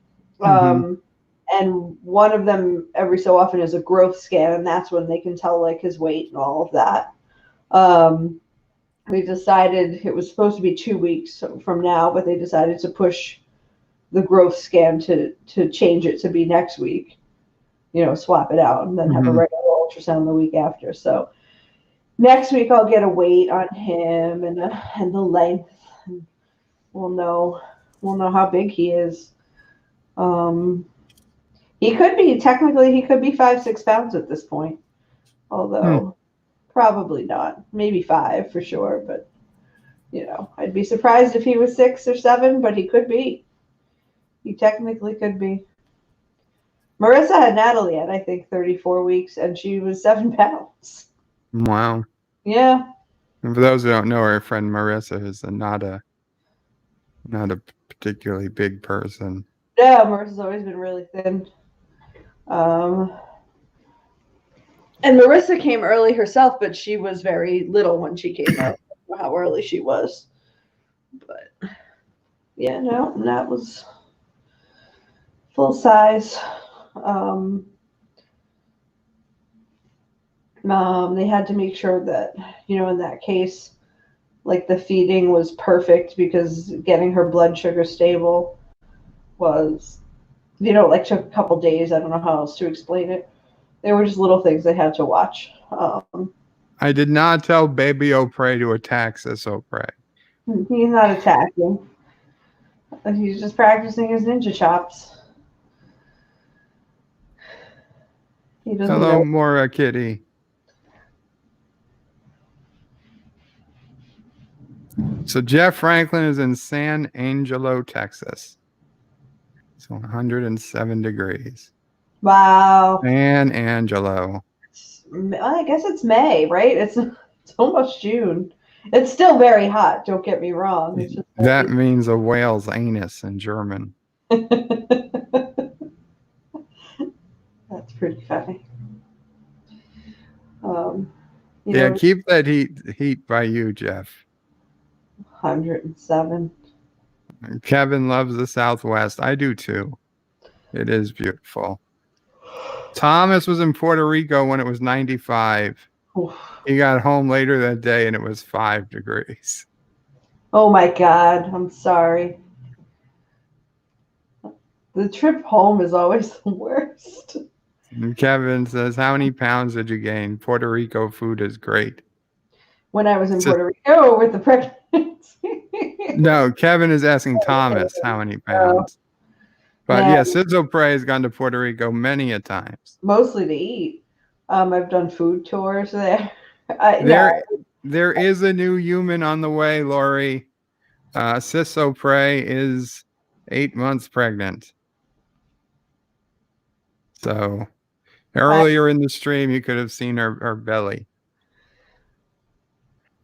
And one of them every so often is a growth scan, and that's when they can tell like his weight and all of that. We decided it was supposed to be 2 weeks from now, but they decided to push the growth scan to change it to be next week. Swap it out and then have a regular ultrasound the week after. So next week I'll get a weight on him and the length. And we'll know how big he is. He could be 5-6 pounds at this point, although probably not. Maybe 5 for sure, but I'd be surprised if he was 6 or 7, but he could be. He technically could be. Marissa had Natalie at, I think, 34 weeks, and she was 7 pounds. Wow. Yeah. And for those who don't know, our friend Marissa is not a particularly big person. Yeah, Marissa's always been really thin. And Marissa came early herself, but she was very little when she came out. I don't know how early she was. But yeah, no, that was full size. They had to make sure that, in that case, like the feeding was perfect, because getting her blood sugar stable was, like took a couple days. I don't know how else to explain it. There were just little things they had to watch. I did not tell Baby O'Prey to attack SisOPrey. He's not attacking. He's just practicing his ninja chops. He doesn't Hello, know. Mora Kitty. So Jeff Franklin is in San Angelo, Texas. So 107 degrees. Wow. San Angelo. I guess it's May, right? It's almost June. It's still very hot. Don't get me wrong. It's just that means a whale's anus in German. That's pretty funny. Keep that heat by you, Jeff. 107. Kevin loves the Southwest. I do too. It is beautiful. Thomas was in Puerto Rico when it was 95. Oof. He got home later that day and it was 5 degrees. Oh my God. I'm sorry. The trip home is always the worst. And Kevin says, how many pounds did you gain? Puerto Rico food is great. When I was in Puerto Rico with the pregnancy. No, Kevin is asking Thomas how many pounds. But yeah, SisOPrey has gone to Puerto Rico many a times. Mostly to eat. I've done food tours there. There is a new human on the way, Lori. SisOPrey is 8 months pregnant. So earlier in the stream, you could have seen her belly.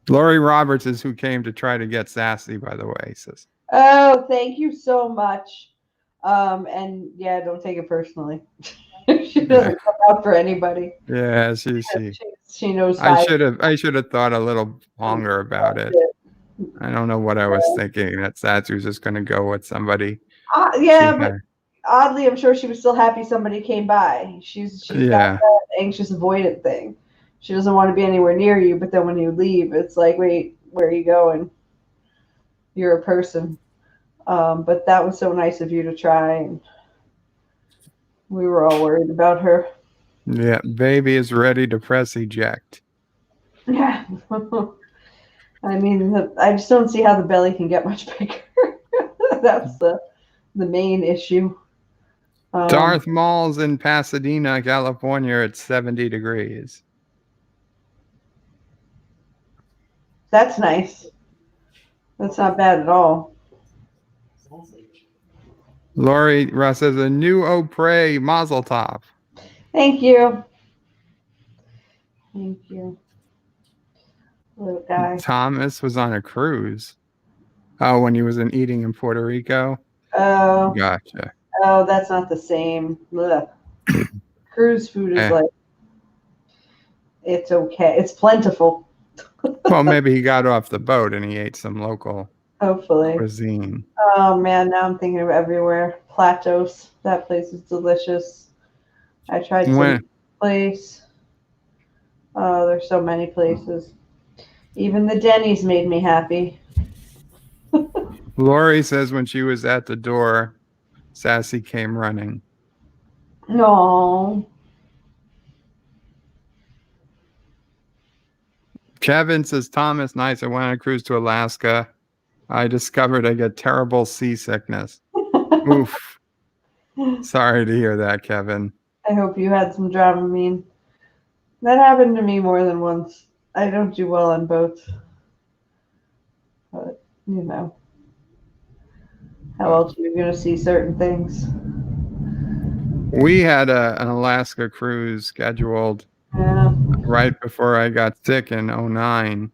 Lori Roberts is who came to try to get sassy, by the way. Sis. Oh, thank you so much. And yeah, don't take it personally. She doesn't come out for anybody. Yeah, she knows. I should have thought a little longer about it. I don't know what I was thinking. That Satsu's just going to go with somebody Yeah, she but had. oddly, I'm sure she was still happy somebody came by. She's got Yeah. that anxious avoidant thing. She doesn't want to be anywhere near you, but then when you leave, it's like, wait, where are you going? You're a person. But that was so nice of you to try, and we were all worried about her. Yeah. Baby is ready to press eject. Yeah. I mean, I just don't see how the belly can get much bigger. That's the main issue. Darth Maul's in Pasadena, California at 70 degrees. That's nice. That's not bad at all. Lori Russ says a new Opre Mazel Tov. Thank you. Thank you. Little guy. Thomas was on a cruise. Oh, when he was eating in Puerto Rico? Oh, Gotcha. oh, that's not the same. Ugh. Cruise food is like, it's okay. It's plentiful. Well, maybe he got off the boat and he ate some local Hopefully. cuisine. Oh man, now I'm thinking of everywhere. Platos. That place is delicious. I tried some place. Oh, there's so many places. Even the Denny's made me happy. Lori says when she was at the door, Sassy came running. No. Kevin says, Thomas, nice. I went on a cruise to Alaska. I discovered I get terrible seasickness. Oof. Sorry to hear that, Kevin. I hope you had some Dramamine. That happened to me more than once. I don't do well on boats. But, you know. How else are you going to see certain things? We had an Alaska cruise scheduled right before I got sick in 2009.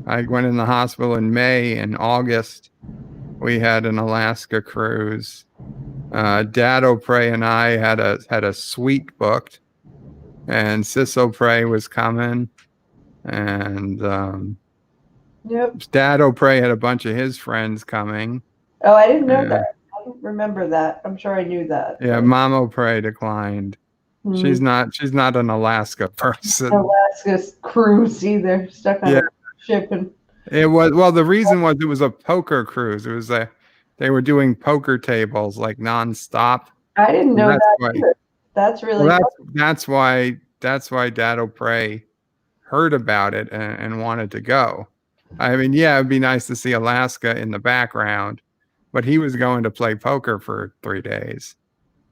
I went in the hospital in May. In August, we had an Alaska cruise. Dad Opre and I had a suite booked, and SisOPrey was coming, and Dad Opre had a bunch of his friends coming. Oh, I didn't know that. I don't remember that. I'm sure I knew that. Yeah, Mom Opre declined. She's not an Alaska person. Alaska's cruise either. Stuck on a ship and it was the reason was it was a poker cruise. It was they were doing poker tables like nonstop. I didn't know that either. That's really that's why Dad Opre heard about it and wanted to go. I mean, yeah, it'd be nice to see Alaska in the background, but he was going to play poker for 3 days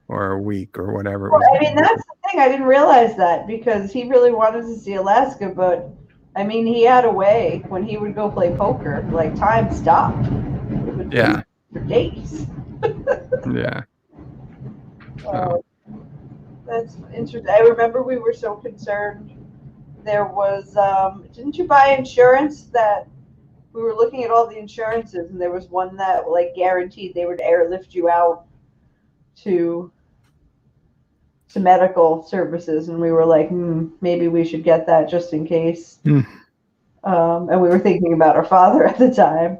or a week or whatever it was. I mean, that's the thing. I didn't realize that because he really wanted to see Alaska, but I mean, he had a way when he would go play poker, like time stopped. It would for days. Yeah. That's interesting. I remember we were so concerned. There was, didn't you buy insurance that we were looking at all the insurances and there was one that like guaranteed they would airlift you out to medical services, and we were like, maybe we should get that just in case. And we were thinking about our father at the time.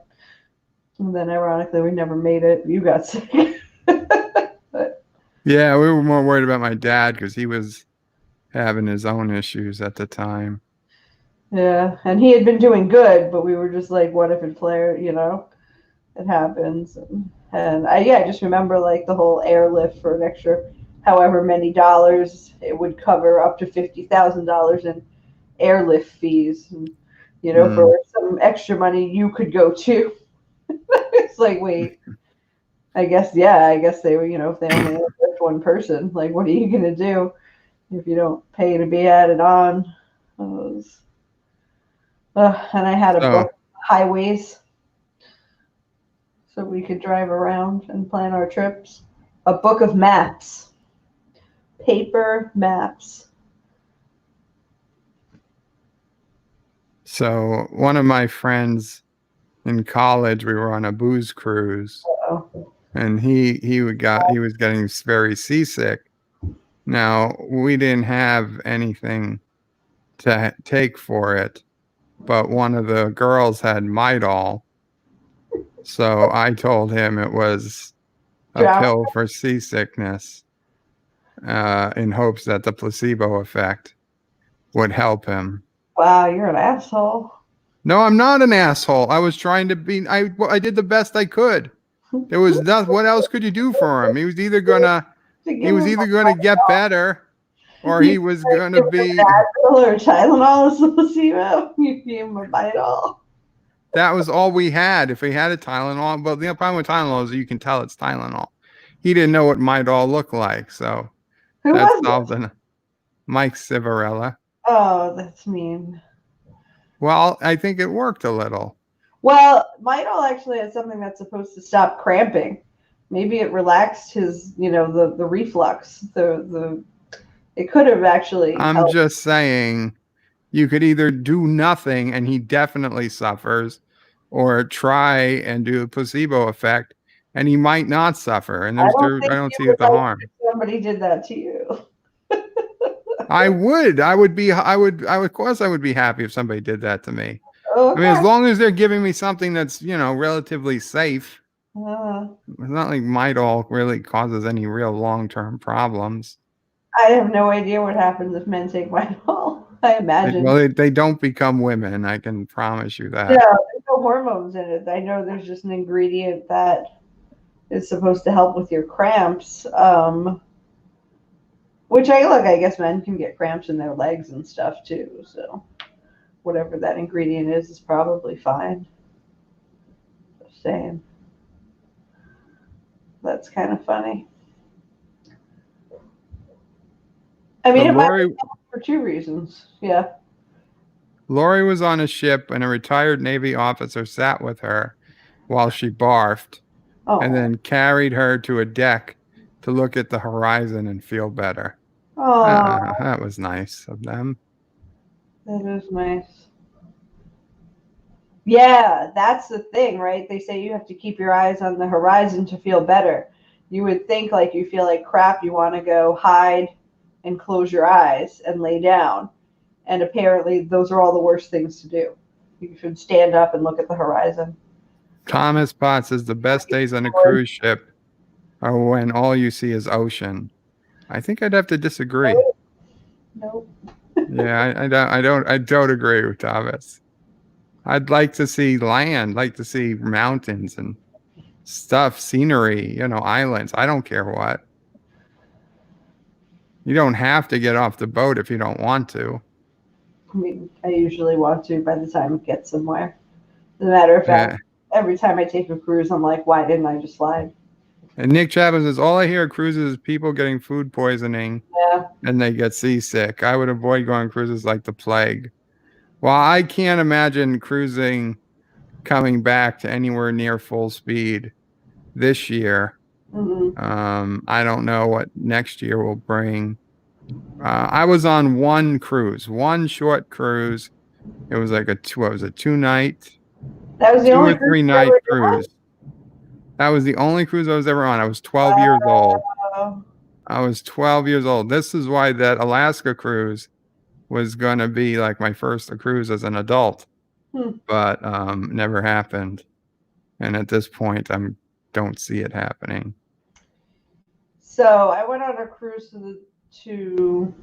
And then ironically, we never made it. You got sick. But, yeah, we were more worried about my dad because he was having his own issues at the time. Yeah, and he had been doing good, but we were just like, what if it flared, it happens. And I just remember like the whole airlift for an extra however many dollars, it would cover up to $50,000 in airlift fees. And, for some extra money, you could go too. It's like, wait, I guess they were, if they only airlift one person, like, what are you going to do if you don't pay to be added on? And I had a book, highways, so we could drive around and plan our trips. A book of maps. Paper maps. So one of my friends in college, we were on a booze cruise. And he was getting very seasick. Now we didn't have anything to take for it, but one of the girls had Midol. So I told him it was a pill for seasickness in hopes that the placebo effect would help him. Wow, you're an asshole. No, I'm not an asshole. I was trying to be. I did the best I could. There was nothing. What else could you do for him? He was either gonna get better, or he was gonna be. Advil or Tylenol as a placebo. You gave him a Midol. That was all we had. If we had a Tylenol, but the problem with Tylenol is you can tell it's Tylenol. He didn't know what Midol looked like, so that's solved. Mike Civarella. Oh, that's mean. Well, I think it worked a little. Well, Midol actually has something that's supposed to stop cramping. Maybe it relaxed his, the reflux. It could have actually. I'm just saying, you could either do nothing and he definitely suffers, or try and do a placebo effect and he might not suffer. And I don't see the harm. Somebody did that to you. I would. Of course I would be happy if somebody did that to me. Okay. I mean, as long as they're giving me something that's, relatively safe. It's not like Midol really causes any real long-term problems. I have no idea what happens if men take Midol. I imagine. Well, they don't become women. I can promise you that. Yeah, there's no hormones in it. I know there's just an ingredient that is supposed to help with your cramps. Which I guess men can get cramps in their legs and stuff too. So whatever that ingredient is probably fine. Just saying. That's kind of funny. I mean, it might be for two reasons. Yeah. Lori was on a ship and a retired Navy officer sat with her while she barfed and then carried her to a deck to look at the horizon and feel better. That was nice of them. That is nice. Yeah, that's the thing, right? They say you have to keep your eyes on the horizon to feel better. You would think like you feel like crap, you want to go hide and close your eyes and lay down. And apparently those are all the worst things to do. You should stand up and look at the horizon. Thomas Potts says the best days on a cruise ship are when all you see is ocean. I think I'd have to disagree. Nope. Yeah, I don't agree with Thomas. I'd like to see land, like to see mountains and stuff, scenery, islands. I don't care what. You don't have to get off the boat if you don't want to. I mean, I usually want to by the time it gets somewhere. As a matter of fact, every time I take a cruise, I'm like, why didn't I just slide? And Nick Chapman says, all I hear at cruises is people getting food poisoning and they get seasick. I would avoid going cruises like the plague. Well, I can't imagine cruising coming back to anywhere near full speed this year. Mm-hmm. I don't know what next year will bring. I was on one short cruise. It was like a 2-night, that was the 2 only or 3 night cruise. That was the only cruise I was ever on. I was 12 years old. I was 12 years old. This is why that Alaska cruise was going to be like my first cruise as an adult, but never happened. And at this point, I don't see it happening. So I went on a cruise to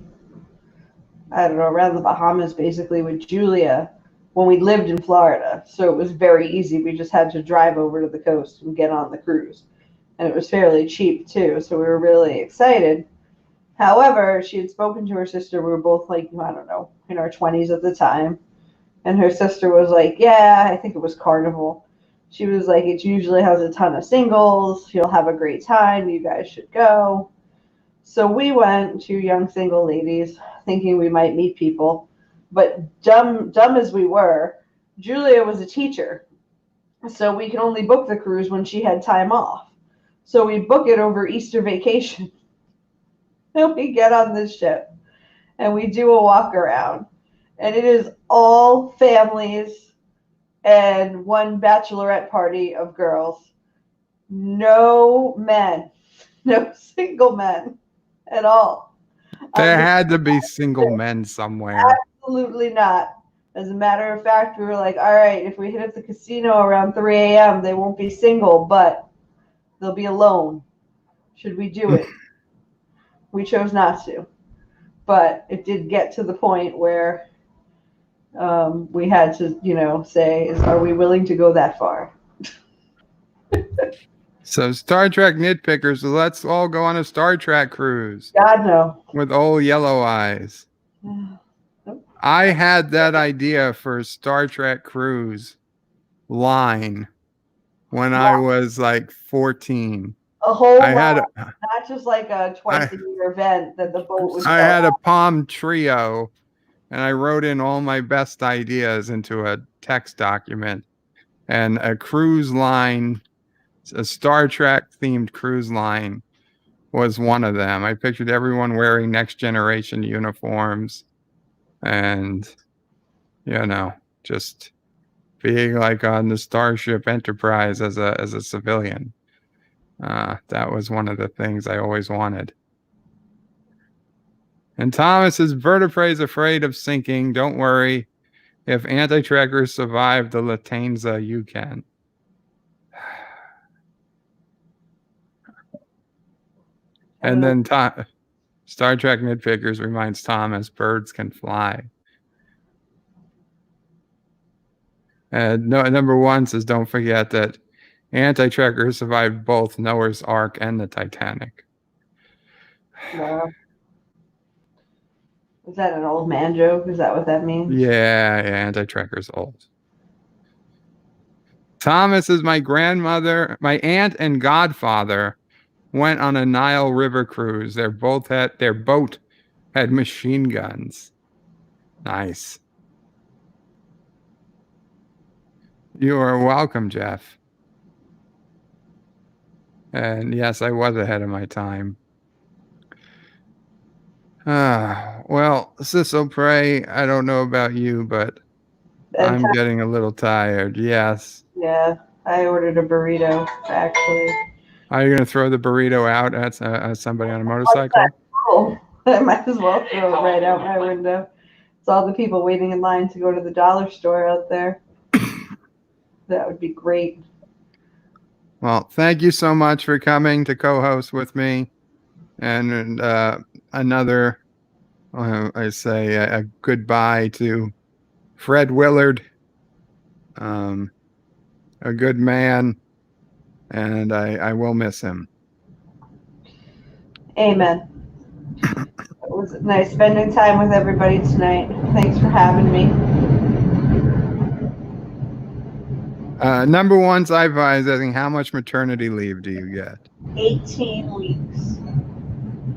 I don't know, around the Bahamas, basically with Julia when we lived in Florida. So it was very easy. We just had to drive over to the coast and get on the cruise. And it was fairly cheap too. So we were really excited. However, she had spoken to her sister. We were both like, I don't know, in our 20s at the time. And her sister was like, yeah, I think it was Carnival. She was like, it usually has a ton of singles. You'll have a great time. You guys should go. So we went, 2 young single ladies, thinking we might meet people. But dumb as we were, Julia was a teacher. So we could only book the cruise when she had time off. So we book it over Easter vacation. And we get on this ship and we do a walk around. And it is all families and one bachelorette party of girls. No men, no single men at all. There had to be single men somewhere. Absolutely not. As a matter of fact, we were like, all right, if we hit at the casino around 3 a.m., they won't be single, but they'll be alone. Should we do it? We chose not to. But it did get to the point where we had to, say, are we willing to go that far? So Star Trek nitpickers, let's all go on a Star Trek cruise. God, no. With old yellow eyes. I had that idea for a Star Trek cruise line when I was like 14. A whole lot. Not just like a twice-a-year event that the boat was. I had a palm trio, and I wrote in all my best ideas into a text document. And a cruise line, a Star Trek themed cruise line, was one of them. I pictured everyone wearing Next Generation uniforms and, just being like on the Starship Enterprise as a civilian. That was one of the things I always wanted. And Thomas is vertebrae's afraid of sinking. Don't worry. If anti-trekkers survive the Lufthansa, you can. And then Star Trek nitpickers reminds Thomas birds can fly. And number 1 says, don't forget that anti-trekkers survived both Noah's Ark and the Titanic. Wow. Is that an old man joke? Is that what that means? Yeah, anti-trekkers old. Thomas is my aunt and godfather went on a Nile River cruise. Their boat had machine guns. Nice. You are welcome, Jeff. And yes, I was ahead of my time. Well, SisOPrey, I don't know about you, but I'm getting a little tired. Yes. Yeah, I ordered a burrito, actually. Are you going to throw the burrito out at somebody on a motorcycle? Oh, I might as well throw it right out my window. It's all the people waiting in line to go to the dollar store out there. That would be great. Well, thank you so much for coming to co-host with me. And another, I say a goodbye to Fred Willard, a good man, and I will miss him. Amen. It was nice spending time with everybody tonight. Thanks for having me. Number 1's asking, how much maternity leave do you get? 18 weeks.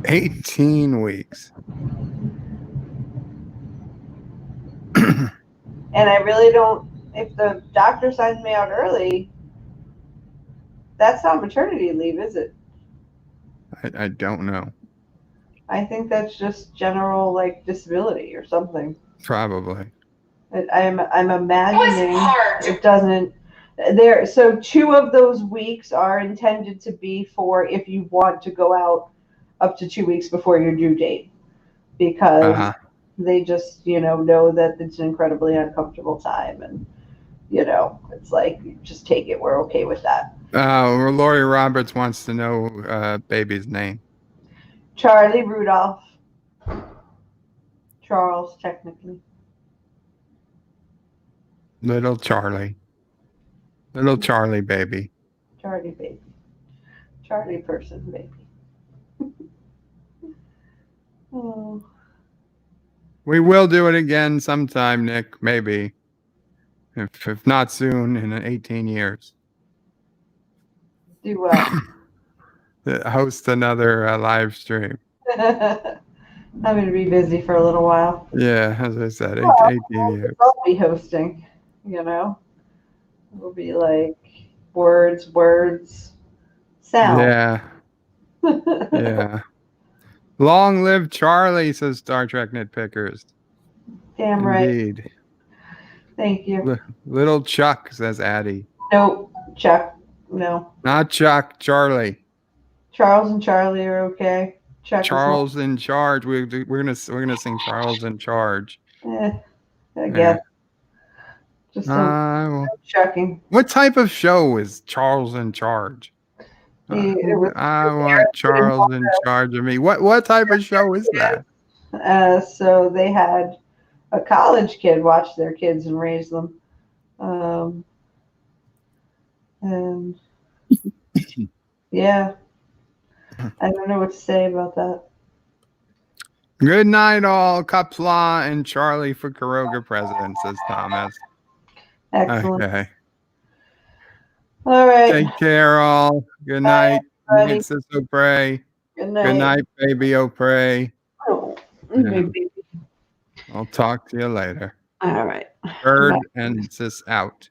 18 weeks. And I really don't, if the doctor signs me out early, that's not maternity leave, is it? I don't know. I think that's just general, disability or something. Probably. I'm imagining it doesn't. So 2 of those weeks are intended to be for if you want to go out up to 2 weeks before your due date, because they just, know that it's an incredibly uncomfortable time, and, it's like, just take it. We're okay with that. Lori Roberts wants to know baby's name. Charlie Rudolph. Charles, technically. Little Charlie. Little Charlie baby. Charlie baby. Charlie person baby. Oh. We will do it again sometime, Nick, maybe. If not soon, in 18 years. Do what? Host another live stream. I'm going to be busy for a little while. Yeah, as I said, 18 years. I'll be hosting, It'll be like words, sound. Yeah. Yeah. Long live Charlie, says Star Trek nitpickers. Damn right. Indeed. Thank you. Little Chuck, says Addie. Nope, Chuck. No. Not Chuck, Charlie. Charles and Charlie are okay. Chuck Charles in Charge. We're gonna sing Charles in Charge. I guess. Just chucking. What type of show is Charles in Charge? It was I want Charles in charge of me. What type of show is that? so they had a college kid watch their kids and raise them. And yeah, I don't know what to say about that. Good night, all. Qapla and Charlie for Karoga president, says Thomas. Excellent. Okay. All right. Take care, all. Good night. Good night, SisOPrey. Good night. Good night, baby Opray. Oh, Yeah. baby. I'll talk to you later. All right. Bird Bye. and Sis out.